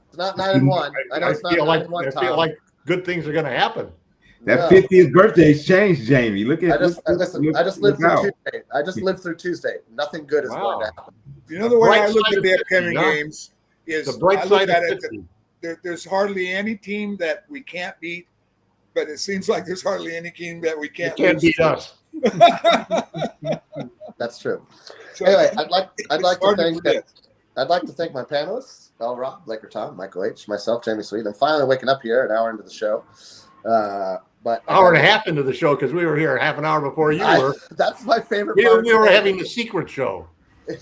it's not 9-1. I know it's not 9-1. I feel like good things are going to happen. That 50th birthday's changed, Jamie. Look at. I just lived through Tuesday. I just lived through Tuesday. Nothing good is going to happen. You know the way I look at the upcoming games is the bright side of 50. There's hardly any team that we can't beat, but it seems like there's hardly any team that we can't beat us. That's true. So anyway, I'd like to thank my panelists, Bell Rob, Laker Tom, Michael H, myself, Jamie Sweet. I'm finally waking up here an hour into the show. But hour and a half into the show because we were here half an hour before you were. That's my favorite part. We were having the secret show. The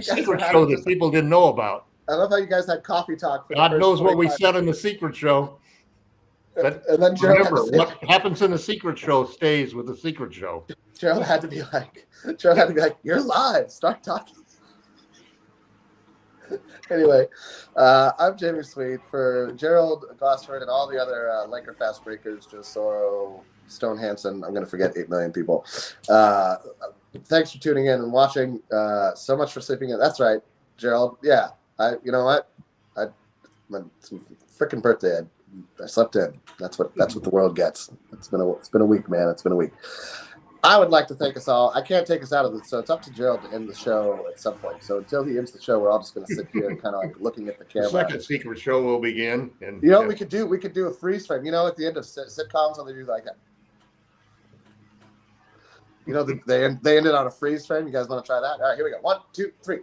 secret show that people didn't know about. I love how you guys had coffee talk. God knows what we said in the secret show. But and then remember, what happens in the secret show stays with the secret show. Gerald had to be like, "You're live. Start talking." Anyway, I'm Jamie Sweet for Gerald Glassford and all the other Laker fast breakers, Joe Soro, Stone Hansen. I'm going to forget 8 million people. Thanks for tuning in and watching. So much for sleeping in. That's right, Gerald. Yeah, you know what? My freaking birthday. I slept in. That's what the world gets. It's been a week, man. It's been a week. I would like to thank us all. I can't take us out of this, so it's up to Gerald to end the show at some point. So until he ends the show, we're all just going to sit here and kind of like looking at the camera. The second secret show will begin. And you know what we could do? We could do a freeze frame. You know, at the end of sitcoms, when they do like that. You know, they ended on a freeze frame. You guys want to try that? All right, here we go. 1, 2, 3.